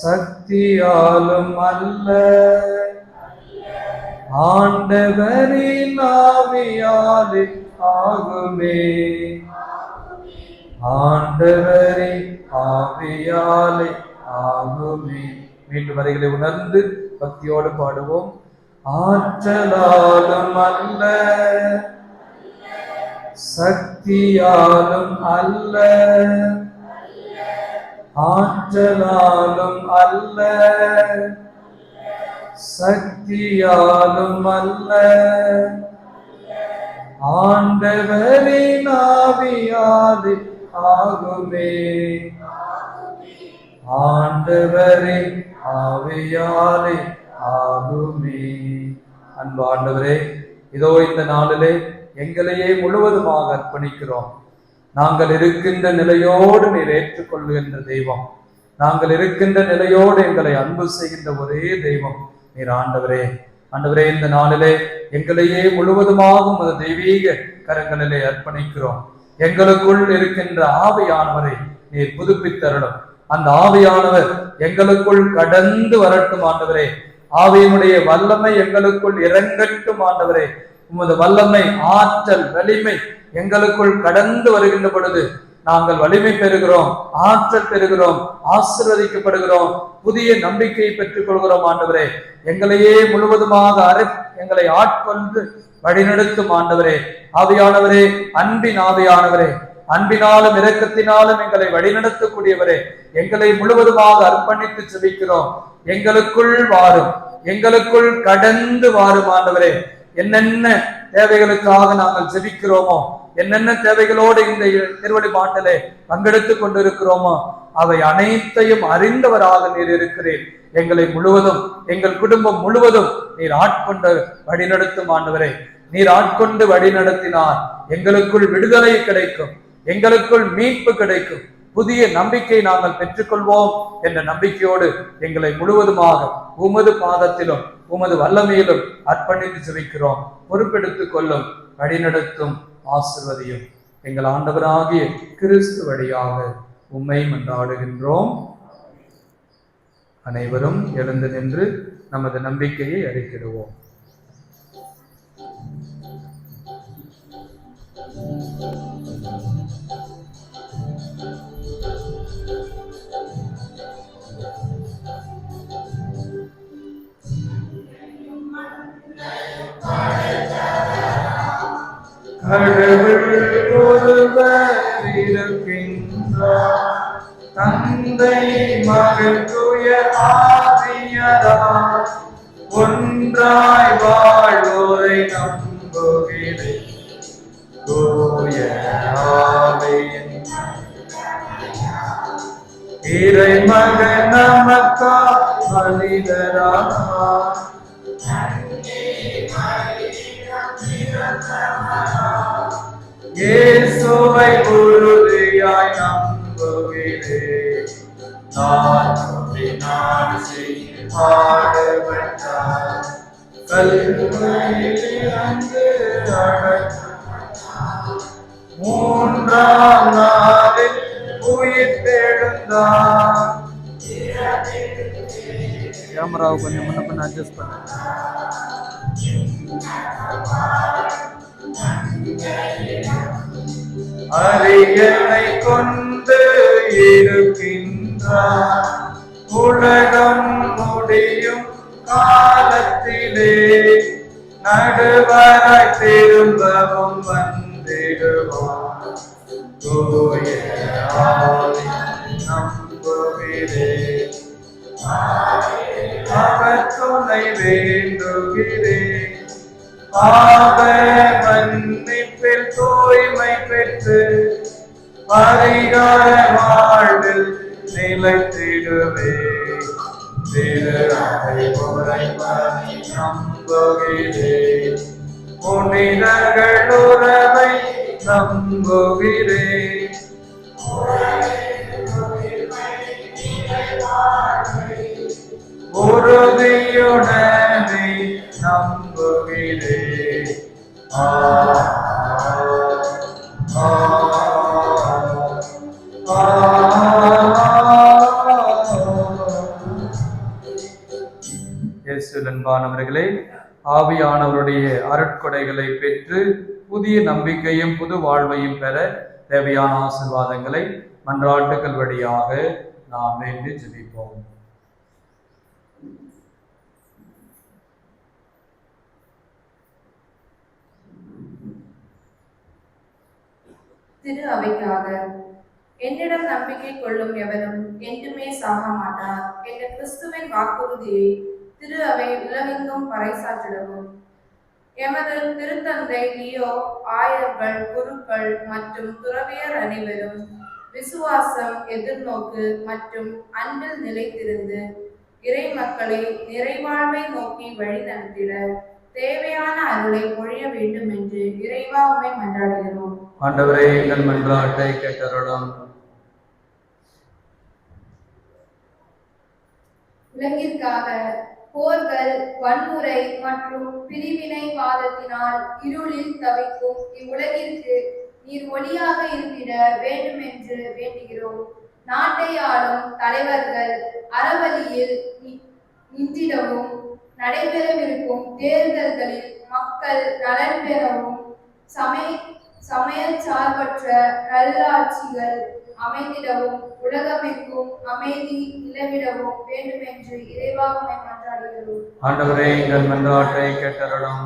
சக்தியாலும் அல்ல, ஆண்டவரின் ஆவியாலே ஆகுமே. ஆண்டவரின் ஆவியாலே ஆகுமே. மீண்டும் வரிகளை உணர்ந்து பக்தியோடு பாடுவோம். ஆற்றலாலும் அல்ல, சக்தியாலும் அல்ல, ஆற்றலாலும் அல்ல, சக்தியாலும் அல்ல, ஆண்டவரின் ஆவியாலே ஆகுமே. ஆண்டவரின் ஆவியாலே ஆகுமே. அன்பு ஆண்டவரே, இதோ இந்த நாளிலே எங்களையே முழுவதுமாக அர்ப்பணிக்கிறோம். நாங்கள் இருக்கின்ற நிலையோடு நீர் ஏற்றுக்கொள்கின்ற தெய்வம், நாங்கள் இருக்கின்ற நிலையோடு எங்களை அன்பு செய்கின்ற ஒரே தெய்வம் நீர் ஆண்டவரே. ஆண்டவரே, இந்த நாளிலே எங்களையே முழுவதுமாக உமது தெய்வீக கரங்களிலே அர்ப்பணிக்கிறோம். எங்களுக்குள் இருக்கின்ற ஆவியானவரை நீர் புதுப்பித்தருளும். அந்த ஆவியானவர் எங்களுக்குள் கடந்து வரட்டும் ஆண்டவரே. ஆவியினுடைய வல்லமை எங்களுக்குள் இறங்கட்டும் ஆண்டவரே. உமது வல்லமை, ஆற்றல், வலிமை எங்களுக்குள் கடந்து வருகின்ற பொழுது நாங்கள் வலிமை பெறுகிறோம், ஆற்றல் பெறுகிறோம், ஆசீர்வதிக்கப்படுகிறோம், புதிய நம்பிக்கையை பெற்றுக் கொள்கிறோம் ஆண்டவரே. எங்களையே முழுவதுமாக எங்களை ஆட்கொண்டு வழிநடத்தும் ஆண்டவரே. ஆவியானவரே, அன்பின் ஆவியானவரே, அன்பினாலும் இரக்கத்தினாலும் எங்களை வழிநடத்தக்கூடியவரே, எங்களை முழுவதுமாக அர்ப்பணித்து செபிக்கிறோம். எங்களுக்குள் வாரும், எங்களுக்குள் கடந்து வாரும் ஆண்டவரே. என்னென்ன தேவைகளுக்காக நாங்கள் ஜெபிக்கிறோமோ, என்னென்ன தேவைகளோடு இந்த திருவடி பாட்டிலே பங்கெடுத்துக் கொண்டிருக்கிறோமோ, அவை அனைத்தையும் அறிந்தவராக நீர் இருக்கிறீர். எங்களை முழுவதும், எங்கள் குடும்பம் முழுவதும் நீர் ஆட்கொண்டு வழிநடத்தும் ஆண்டவரே. நீர் ஆட்கொண்டு வழிநடத்தினார் எங்களுக்குள் விடுதலை கிடைக்கும், எங்களுக்குள் மீட்பு கிடைக்கும், புதிய நம்பிக்கை நாங்கள் பெற்றுக்கொள்வோம் என்ற நம்பிக்கையோடு எங்களை முழுவதுமாக உமது பாதத்திலும் உமது வல்லமையிலும் அர்ப்பணித்து ஜெபிக்கிறோம். பொறுப்பெடுத்துக் கொள்ளும், வழிநடத்தும், ஆசீர்வதியும். எங்கள் ஆண்டவராகிய கிறிஸ்து வழியாக உம்மை மன்றாடுகின்றோம். அனைவரும் எழுந்து நின்று நமது நம்பிக்கையை அறிக்கையிடுவோம். கடவுள் ஒருவர் இருக்கின்றார், தந்தை, மகன், தூய ஆவியார் ஒன்றாய் வாழ்வோரை நம்புகிறேன். தூய ஆவியின் இறைமகன் நமக்காய் மனிதரானார். இயேசுவை உறுதியாய் நம்புகிறேன். நான் பாடுபட்டார், கல்வாரியில் இறந்து அடக்கம், மூன்றாம் நாளில் உயிர்த்தெழுந்தார். கேமராவை கொஞ்சம் முன்ன பண்ண அட்ஜஸ்ட் பண்ண. அரியணை கொண்டு இருக்கின்றார், உலகம் முடியும் காலத்திலே நடுவராய் திரும்பவும் வந்திடுவார். தூய ஆவி நம்புகிறேன், அவர் துணை வேண்டுகிறேன். பாவ மன்னிப்பில் தூய்மை பெற்று பரிகார வாழ்வில் நிலைத்திடுவே. திரு அறை உரைப்பதை நம்புகிறேன், புனிதர்கள் உறவை நம்புகிறேன். உறுதியுடனே நம்புகிறேன். இயேசுவில் அன்பானவர்களே, ஆவியானவருடைய அருட்கொடைகளை பெற்று புதிய நம்பிக்கையும் புது வாழ்வையும் பெற தேவையான ஆசீர்வாதங்களை மன்றாட்டுக்கள் வழியாக நாம் வேண்டி ஜெபிப்போம். திரு அவைக்காக என்னிடம் நம்பிக்கை கொள்ளும் எவரும் என்றுமே சாக மாட்டார் என்ற கிறிஸ்துவின் வாக்குறுதியை திரு அவை உலகெங்கும் பறைசாற்றிடவும் எமது திருத்தந்தை லியோ, ஆயர்கள், குருக்கள் மற்றும் துறவியர் அனைவரும் விசுவாசம், எதிர்நோக்கு மற்றும் அன்பில் நிலைத்திருந்து இறை மக்களை நிறைவாழ்வை நோக்கி வழி நடத்திட தேவையான அருளை பொழிய வேண்டும் என்று இறைவா உம்மை மன்றாடுகிறோம். ஆண்டவரே, எங்கள் மன்றாட்டை கேட்டருளும். உலகிற்காக போர்கள், வன்முறை மற்றும் பிரிவினைவாதத்தினால் இருளில் தவிக்கும் இவ்வுலகிற்கு நீர் ஒளியாக இருந்திட வேண்டும் என்று வேண்டுகிறோம். நாட்டை ஆளும் தலைவர்கள் அறவழியில் நின்றிடவும், நடைபெறவிருக்கும் தேர்தல்களில் மக்கள் நலன் பெறவும், சமய சார்பற்ற நல்லாட்சிகள் அமைந்திடவும், உலகமெங்கும் அமைதி நிலவிடவும் வேண்டும் என்று இறைவா உம்மை மன்றாடுகிறோம். ஆண்டவரே, எங்கள் மன்றாட்டை கேட்டருளும்.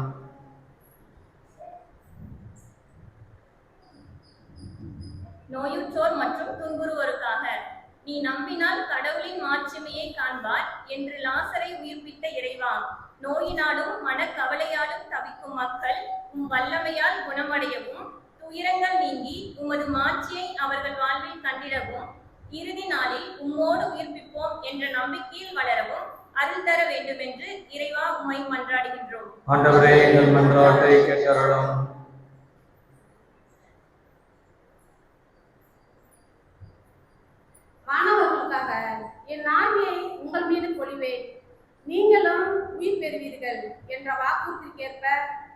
நோயுற்றோர் மற்றும் துன்புறுவோருக்காக நீ நம்பினால் கடவுளின் மாட்சிமையை காண்பார் என்று லாசரை உயிர்ப்பித்த இறைவா, நோயினாலும் மனக்கவலையாலும் தவிக்கும் மக்கள் உம் வல்லமையால் குணமடையவும், துயரங்கள் நீங்கி உமது மாட்சியை அவர்கள் வாழ்வில் கண்டிடவும், இறுதி நாளில் உம்மோடு உயிர்ப்பிப்போம் என்ற நம்பிக்கையில் வளரவும் அருள் தர வேண்டும் என்று இறைவா உம்மை மன்றாடுகின்றோம். ஆண்டவரே, எங்கள் மன்றாட்டை கேட்டருளும். மாணவர்களுக்காக என் ஆவியை உங்கள் மீது பொழிவேன், நீங்களும் உயிர் பெறுவீர்கள் என்ற வாக்குறுதிக்கேற்ப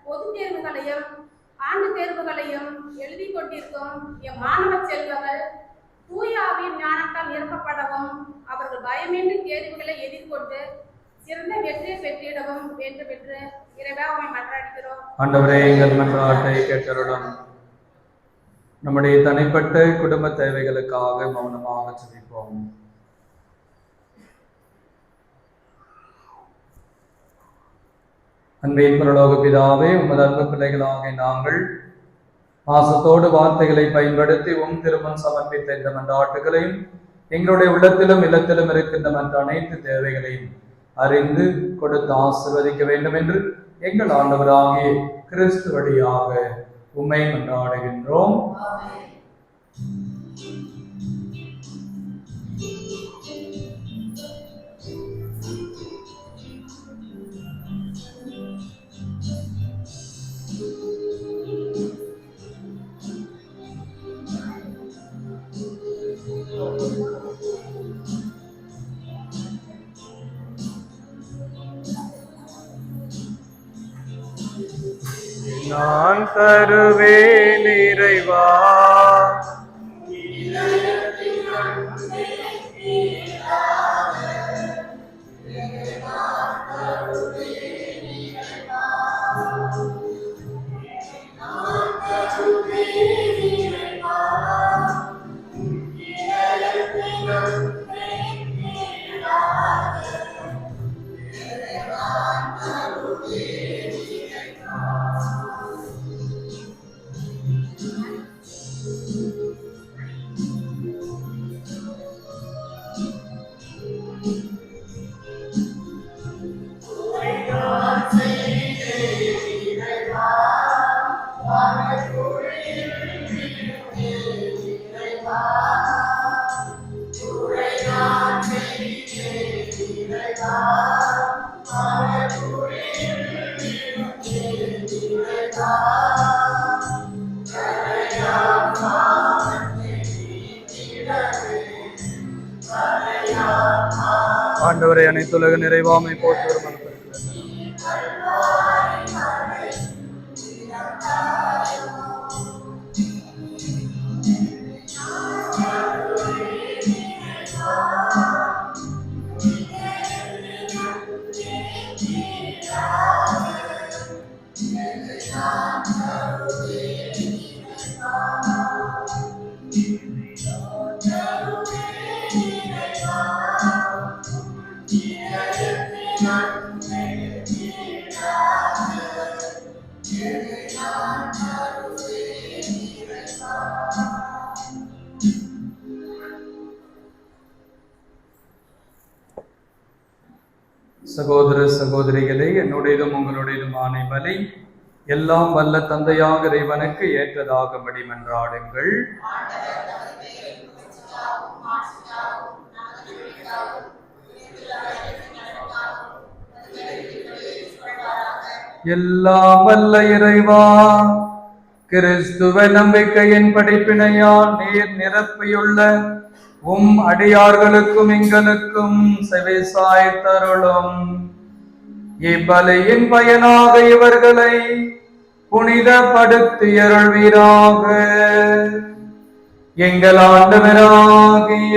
பொதுத் தேர்வுகளையும் ஆண்டு தேர்வுகளையும் எழுதி கொண்டிருக்கும் என் மாணவ செல்வங்கள் தூய ஆவியின் ஞானத்தால் நிரப்பப்படவும், அவர்கள் பயமின்றி தேர்வுகளை எதிர்கொண்டு சிறந்த வெற்றியை பெற்றிடவும் வேண்டும் என்று இறைவா உம்மை மன்றாடுகிறோம். ஆண்டவரே, எங்கள் மன்றாட்டை கேட்டருளும். நம்முடைய தனிப்பட்ட குடும்ப தேவைகளுக்காக மௌனமாக ஜெபிப்போம். அன்பின் பரலோக பிதாவே, உமது அன்பு பிள்ளைகளாக நாங்கள் பாசத்தோடு வார்த்தைகளை பயன்படுத்தி திருமணம் சமர்ப்பித்த இந்த மன்றாட்டுகளையும் எங்களுடைய உள்ளத்திலும் இல்லத்திலும் இருக்கின்ற மற்ற அனைத்து தேவைகளையும் அறிந்து கொடுத்து ஆசீர்வதிக்க வேண்டும் என்று எங்கள் ஆண்டவராகிய கிறிஸ்து வழியாக உம்மை மன்றாடுகின்றோம். நான் தருவேன் இறைவா, ஆண்டவரை அனைத்துலக நிறைவாமை போட்டு வரும் சகோதர சகோதரிகளே, என்னுடையதும் உங்களுடையதுமான பலி எல்லாம் வல்ல தந்தையாக இறைவனுக்கு ஏற்றதாகும்படி மன்றாடுங்கள். எல்லாம் வல்ல இறைவா, கிறிஸ்துவ நம்பிக்கையின் படிப்பினையால் நீர் நிரப்பியுள்ள அடியார்களுக்கும் எங்களுக்கும் செவிசாய்த்தருளும். இப்பலியின் பயனாக இவர்களை புனிதப்படுத்தியருள்வீராக. எங்கள் ஆண்டவராகிய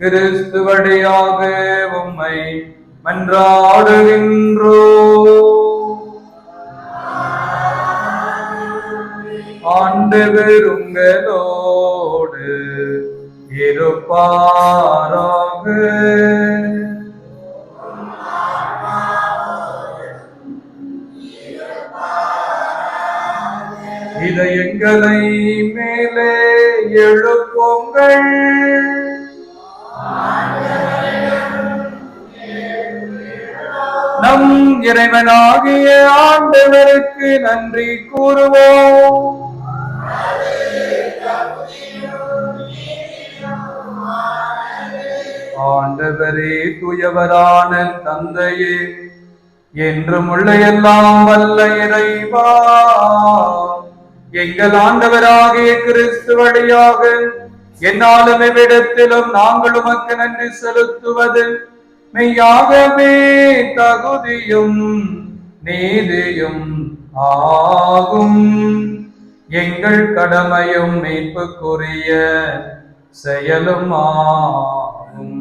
கிறிஸ்து வழியாக உம்மை மன்றாடுகின்றோ. ஆண்டவர் உங்களோடு இருப்பாராக. இதயங்களை மேலே எழுப்புங்கள். நம் இறைவனாகிய ஆண்டவருக்கு நன்றி கூறுவோம். ஆண்டவரே, தூயவரான தந்தையே, என்றும் உள்ள எல்லாம் வல்ல இறைவா, எங்கள் ஆண்டவராகிய கிறிஸ்து வழியாக என்னாலும் எவ்விடத்திலும் நாங்கள் உமக்கு நன்றி செலுத்துவது மெய்யாகவே தகுதியும் நீதியும் ஆகும். எங்கள் கடமையும் மீட்புக்குரிய செயலும் ஆகும்.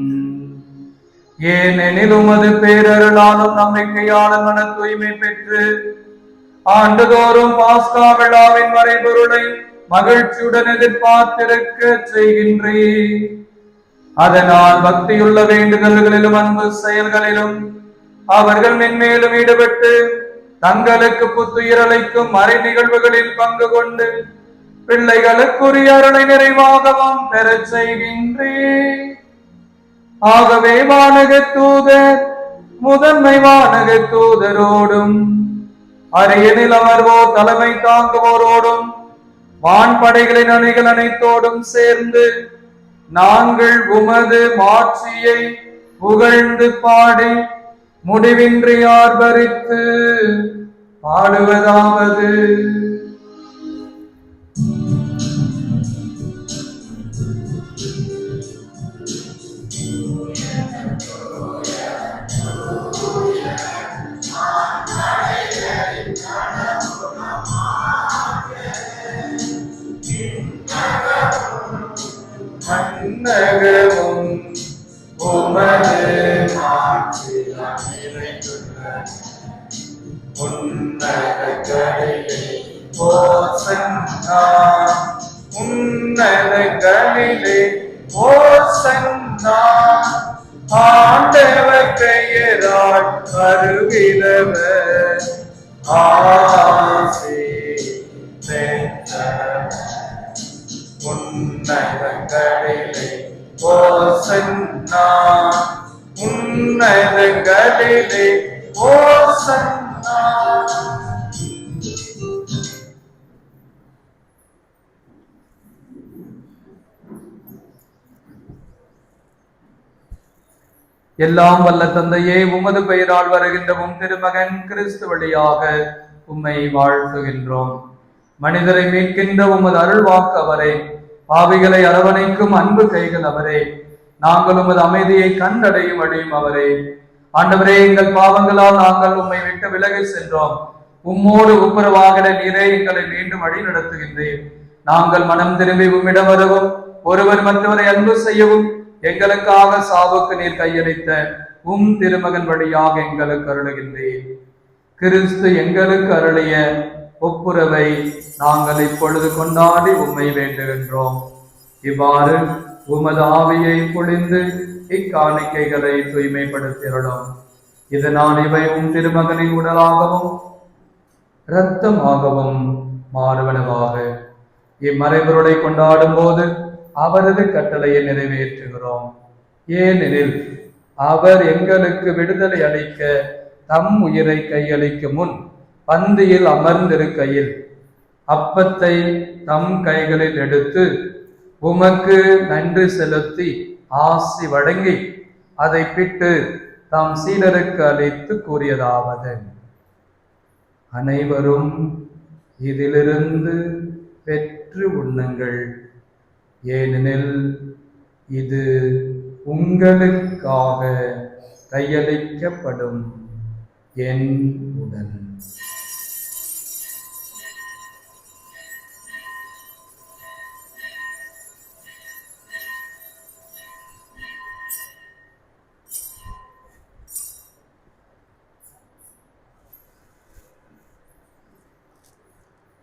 ஏனெனில் உமது பேரருளாலும் நம்பிக்கையாளர் மன தூய்மை பெற்று ஆண்டுதோறும் பாஸ்கா விழாவின் மறைபொருளை மகிழ்ச்சியுடன் எதிர்பார்த்திருக்க செய்கின்றீர். அதனால் பக்தியுள்ள வேண்டுதல்களிலும் அன்பு செயல்களிலும் அவர்கள் மென்மேலும் ஈடுபட்டு தங்களுக்கு புத்துயிரலைக்கும் மறை நிகழ்வுகளில் பங்கு கொண்டு பிள்ளைகளுக்குரிய அருளை நிறைவாகவும் பெறச் செய்கின்றீர். ஆகவே வானக தூதர் முதன்மை வானக தூதரோடும் அரியணில் அமர்வோர் தலைமை தாங்குவோரோடும் வான்படைகளின் அணிகள் அனைத்தோடும் சேர்ந்து நாங்கள் உமது மாட்சியை புகழ்ந்து பாடி முடிவின்றி ஆர்ப்பரித்து பாடுவதாவது: மன்னகமும் உமது மாட்சியால் நிறைந்துள்ளது. உன்னதங்களிலே ஓசன்னா, உன்னதங்களிலே ஓசன்னா. ஆண்டவர் பெயரால் வருகிறவர் ஆசி பெற்றவர். உன்னதங்களிலே ஓசன்னா, உன்னதங்களிலே ஓசன்னா. எல்லாம் வல்ல தந்தையே, உமது பெயரால் வருகின்ற உம் திருமகன் கிறிஸ்து வழியாக உம்மை வாழ்த்துகின்றோம். மனிதரை மீட்கின்ற உமது அருள் வாக்கு அவரே, பாவிகளை அரவணைக்கும் அன்பு கைகள் அவரே. நாங்கள் உமது அமைதியை கண்டடையும் அடையும் அவரே. ஆண்டவரே, எங்கள் பாவங்களால் நாங்கள் உம்மை விட்டு விலகி சென்றோம். உம்மோடு ஒப்புரவாகிட நீரே எங்களை மீண்டும் வழி நடத்துகின்றேன். நாங்கள் மனம் திரும்பி உம்மிடம் வரவும் ஒருவர் மற்றவரை அன்பு செய்யவும் எங்களுக்காக சாவுக்கு நீர் கையளித்த உம் திருமகன் வழியாக எங்களுக்கு அருளுகின்றேன். கிறிஸ்து எங்களுக்கு அருளிய ஒப்புரவை நாங்கள் இப்பொழுது கொண்டாடி உம்மை வேண்டுகின்றோம். இவ்வாறு உமது ஆவியை பொழிந்து இக்காணிக்கைகளை தூய்மைப்படுத்தியுள்ளோம். இதனால் இவை உம் திருமகனின் உடலாகவும் இரத்தமாகவும் மாறுவனவாக. இம்மறைபொருளை கொண்டாடும் போது அவரது கட்டளையை நிறைவேற்றுகிறோம். ஏனெனில் அவர் எங்களுக்கு விடுதலை அளிக்க தம் உயிரை கையளிக்கும் முன் பந்தியில் அமர்ந்திருக்கையில் அப்பத்தை தம் கைகளில் எடுத்து உமக்கு நன்றி செலுத்தி ஆசி வழங்கி அதை பிட்டு தம் சீடருக்கு அளித்து கூறியதாவது: அனைவரும் இதிலிருந்து பெற்று உண்ணுங்கள், ஏனெனில் இது உங்களுக்காக கையளிக்கப்படும் என் உடல்.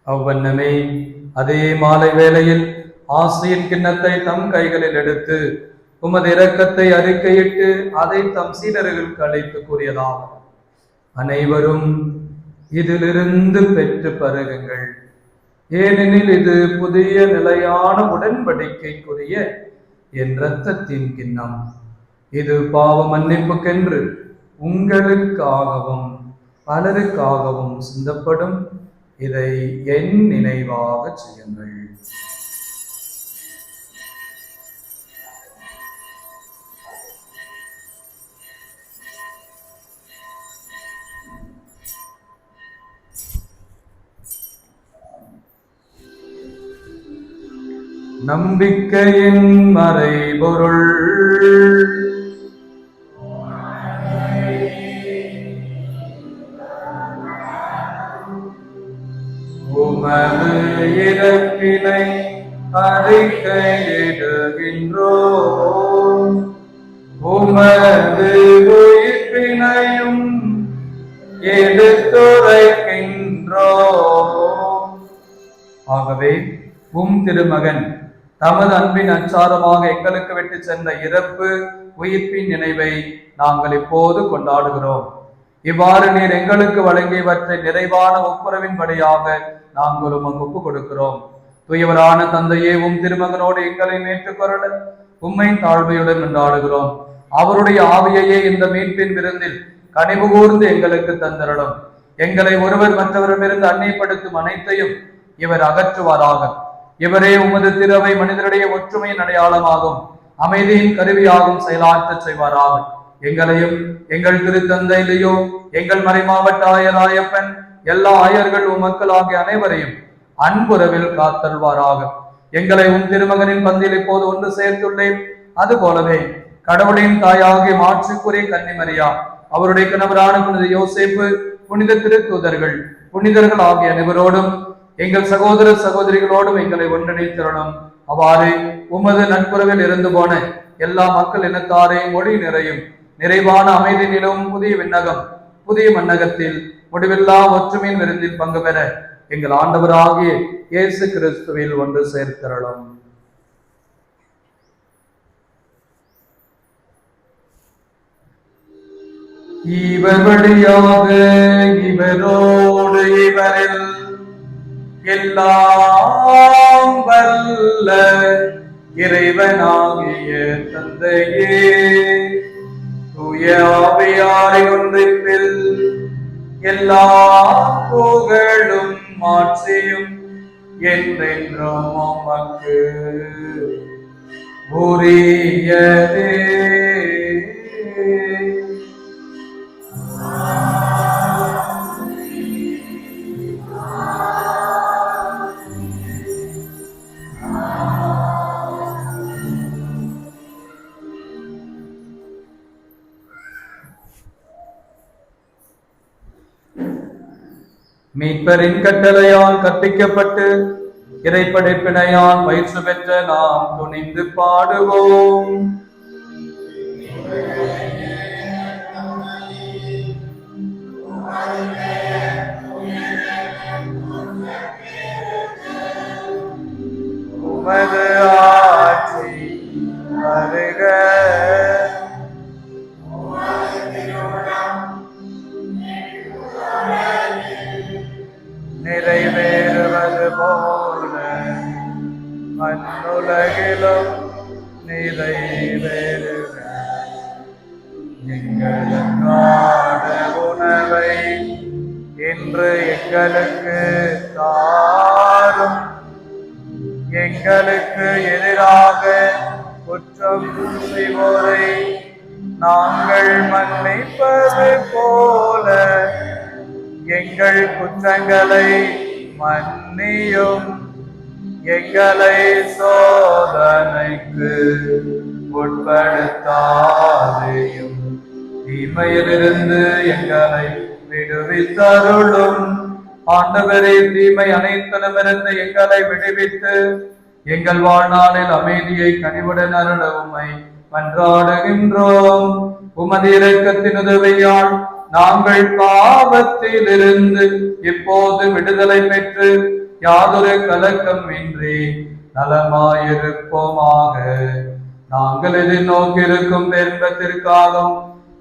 அவ்வண்ணமே அதே மாலை வேளையில் ஆசியின் கிண்ணத்தை தம் கைகளில் எடுத்து உமது இரக்கத்தை அறிக்கையிட்டு அதை தம் சீடர்களுக்கு அழைத்து கூறியதாகும்: அனைவரும் இதிலிருந்து பெற்று பருகுங்கள், ஏனெனில் இது புதிய நிலையான உடன்படிக்கைக்குரிய என் இரத்தத்தின் கிண்ணம். இது பாவ மன்னிப்புக்கென்று உங்களுக்காகவும் பலருக்காகவும் சிந்தப்படும். இதை என் நினைவாக செய்யுங்கள். நம்பிக்கையின் மறைபொருள். உமது இறப்பினை அறிக்கையிடுகின்றோம், உமது உயிர்ப்பினையும் எடுத்துரைக்கின்றோம். ஆகவே உம் திருமகன் தமது அன்பின் அச்சாரமாக எங்களுக்கு விட்டு சென்ற இறப்பு உயிர்ப்பின் நினைவை நாங்கள் இப்போது கொண்டாடுகிறோம். இவ்வாறு நீர் எங்களுக்கு வழங்கியவற்றை நிறைவான ஒப்புரவின்படியாக நாங்கள் உமக்கு ஒப்புக் கொடுக்கிறோம். தூயவரான தந்தையே, உம் திருமகனோடு எங்களை ஏற்றுக்கொள்ள உம்மை தாழ்மையுடன் கொண்டாடுகிறோம். அவருடைய ஆவியையே இந்த மீட்பின் விருந்தில் கனிவு கூர்ந்து எங்களுக்கு தந்திரடும். எங்களை ஒருவர் மற்றவரிடமிருந்து அந்நியப்படுத்தும் அனைத்தையும் இவர் அகற்றுவாராக. இவரே உமது திருவை மனிதருடைய ஒற்றுமையின் அடையாளமாகும், அமைதியின் கருவியாகும் செயலாற்றச் செய்வாராக. எங்களையும் எங்கள் திருத்தந்தையிலேயோ எங்கள் மறைமாவட்ட ஆயராயப்பன் எல்லா ஆயர்கள் மக்கள் ஆகிய அனைவரையும் அன்புறவில் காத்தல்வாராக. எங்களை உன் திருமகனின் பந்தியில் இப்போது ஒன்று சேர்த்துள்ளேன். அது போலவே கடவுளின் தாயாகிய மாட்சிக்குரிய கன்னிமரியா, அவருடைய கணவரான புனித யோசேப்பு, புனித திருத்தூதர்கள், புனிதர்கள் ஆகிய அனைவரோடும் எங்கள் சகோதர சகோதரிகளோடும் எங்களை ஒன்றிணைத்திரணும். அவ்வாறு உமது நட்புறவில் இருந்து போன எல்லா மக்கள் இனத்தாரே மொழி நிறையும் நிறைவான அமைதி நிலவும் புதிய விண்ணகம் புதிய மன்னகத்தில் முடிவில்லா ஒற்றுமையின் விருந்தில் பங்கு பெற எங்கள் ஆண்டவராகிய இயேசு கிறிஸ்துவில் ஒன்று சேர்த்திரளும். இவர் வழியாக இவரோடு இவரில் எல்லாம் வல்ல இறைவனாகிய தந்தையே, தூய ஆவியாரின் ஒன்றிப்பில் எல்லா புகழும் மாட்சியும் என்றென்றும் உமக்கு உரியதே. மீட்பரின் கட்டளையால் கற்பிக்கப்பட்டு இறைப்படைப்பினையால் பயிற்சி பெற்ற நாம் துணிந்து பாடுவோம். உமது ஆட்சி வருக, நிறைவேறுவது போல மண்ணுலகிலும் நிறைவேறுக. எங்களுக்கான உணவை இன்று எங்களுக்கு தாரும். எங்களுக்கு எதிராக குற்றம் செய்வோரை நாங்கள் மன்னிப்பது போல எங்கள் குற்றங்களை மன்னியும். எங்களை சோதனைக்கு உட்படுத்தாதேயும், தீமையிலிருந்து எங்களை விடுவித்தருளும். ஆண்டவரே, தீமை அனைத்திலுமிருந்து எங்களை விடுவித்து எங்கள் வாழ்நாளில் அமைதியை கனிவுடன் அருள உம்மை மன்றாடுகின்றோம். உமது இரக்கத்தின் உதவியால் நாங்கள் பாவத்திலிருந்து இப்போது விடுதலை பெற்று யாதொரு கலக்கம் இன்றி நலமாயிருப்போமாக. நாங்கள் எதிர்நோக்கியிருக்கும் பெரும்பத்திற்காகவும்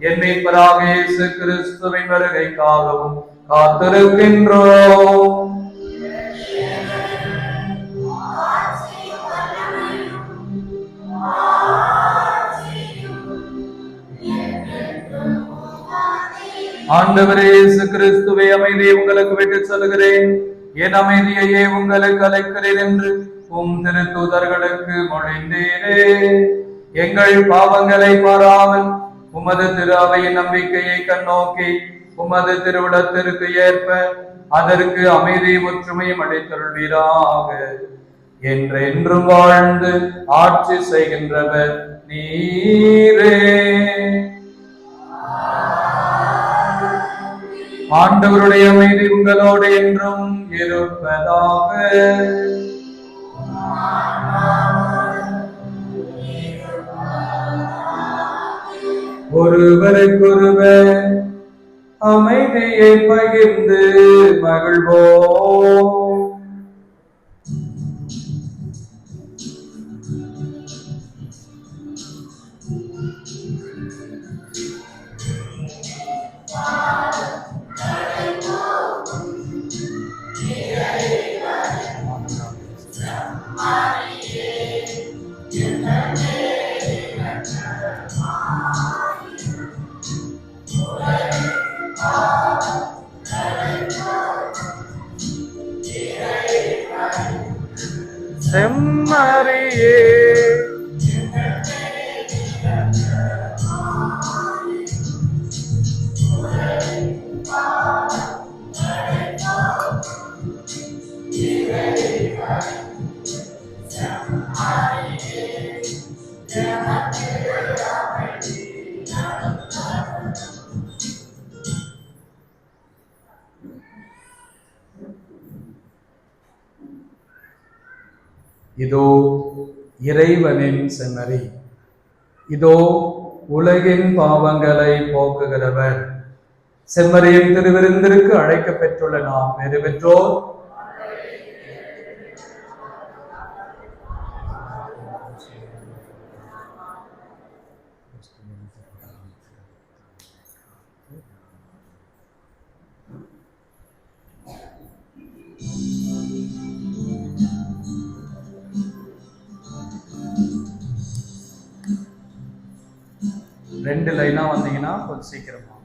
என் மீட்பராக இயேசு கிறிஸ்துவின் வருகைக்காகவும் காத்திருக்கின்றோம். ஆண்டவரே இயேசு கிறிஸ்துவே, அமைதியை உங்களுக்கு விட்டு சொல்கிறேன், என் அமைதியையே உங்களுக்கு அளிக்கிறேன் என்று உம் திருத்தூதர்களுக்கு மொழிந்தீரே. எங்கள் பாவங்களை பாராமல் உமது திரு அவையின் நம்பிக்கையை கண்ணோக்கி உமது திருவிழத்திற்கு ஏற்ப அதற்கு அமைதி ஒற்றுமையும் அளித்தருள்வீராக. என்றென்றும் வாழ்ந்து ஆட்சி செய்கின்றவர் நீரே. ஆண்டவருடைய அமைதி உங்களோடு என்றும் இருப்பதாக. ஒருவருக்கொருவர் அமைதியை பகிர்ந்து மகிழ்வோம். செம்மறியே, இதோ இறைவனின் செம்மறி, இதோ உலகின் பாவங்களை போக்குகிறவர். செம்மறியின் திருவிருந்திற்கு அழைக்க பெற்றுள்ள நாம் பெரு பெற்றோர். ரெண்டு லைனா வந்தீங்கன்னா கொஞ்சம் சீக்கிரமா.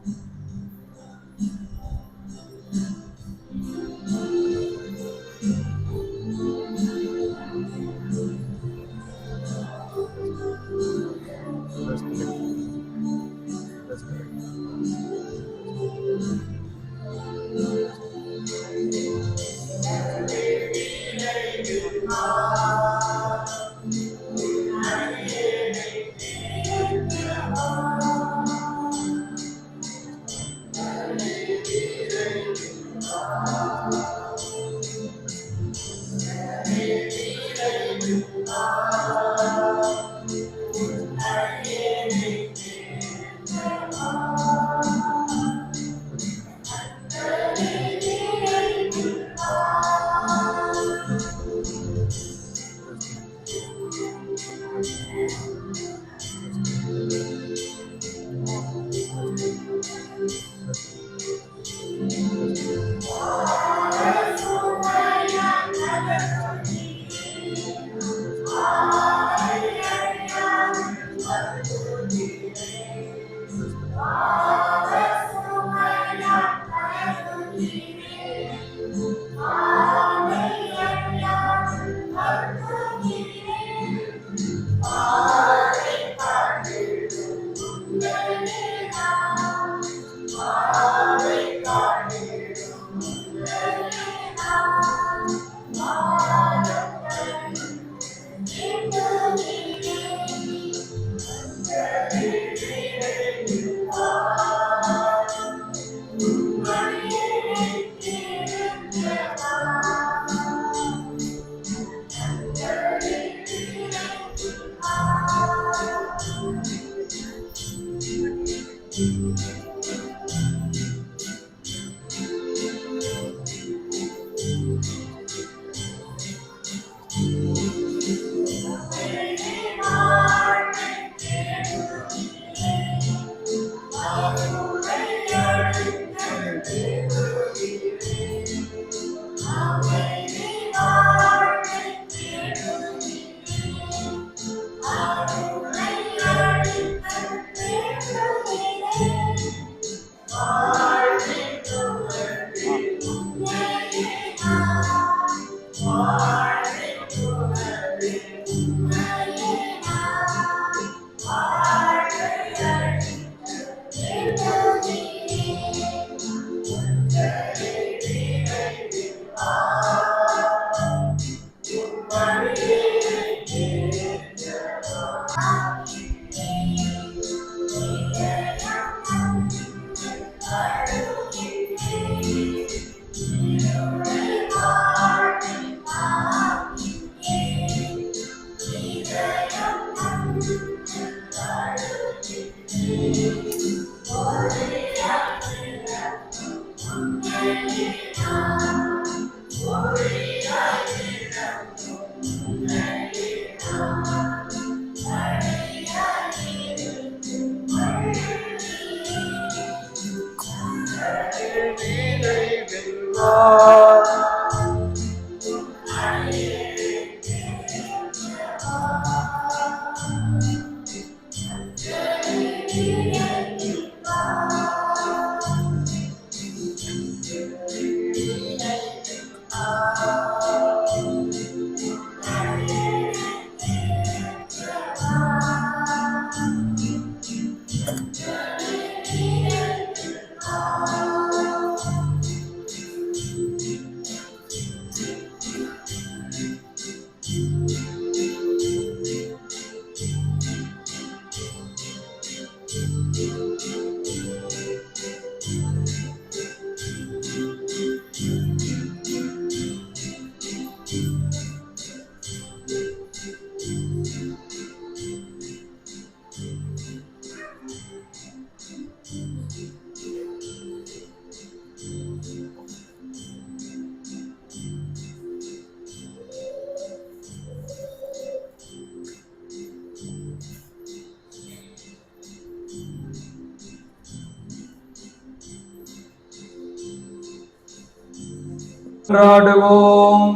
கொண்டாடுவோம்.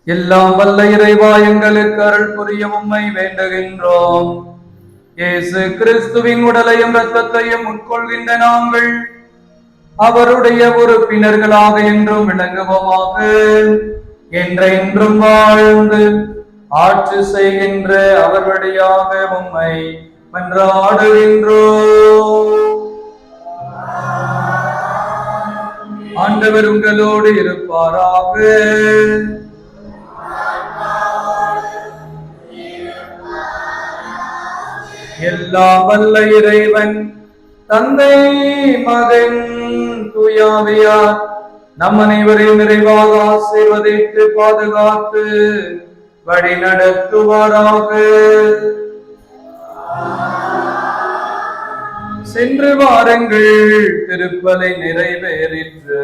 எல்லாம் வல்ல இறைவா, எங்களுக்கு அருள் புரிய உம்மை வேண்டுகின்றோம். இயேசு கிறிஸ்துவின் உடலையும் இரத்தத்தையும் உட்கொள்கின்ற நாங்கள் அவருடைய உறுப்பினர்களாக என்றும் விளங்குவோமாக. என்றென்றும் வாழ்ந்து ஆட்சி செய்கின்ற அவர் வழியாக உம்மை மன்றாடுகின்றோம். ஆண்டவர் உங்களோடு இருப்பாராக. எல்லாம் வல்ல இறைவன் தந்தை, மகன், தூயாவியார் நம் அனைவரையும் நிறைவாக ஆசீர்வதித்து பாதுகாத்து வழி நடத்துவாராக. சென்று வாருங்கள், திருப்பலி நிறைவேறிற்று.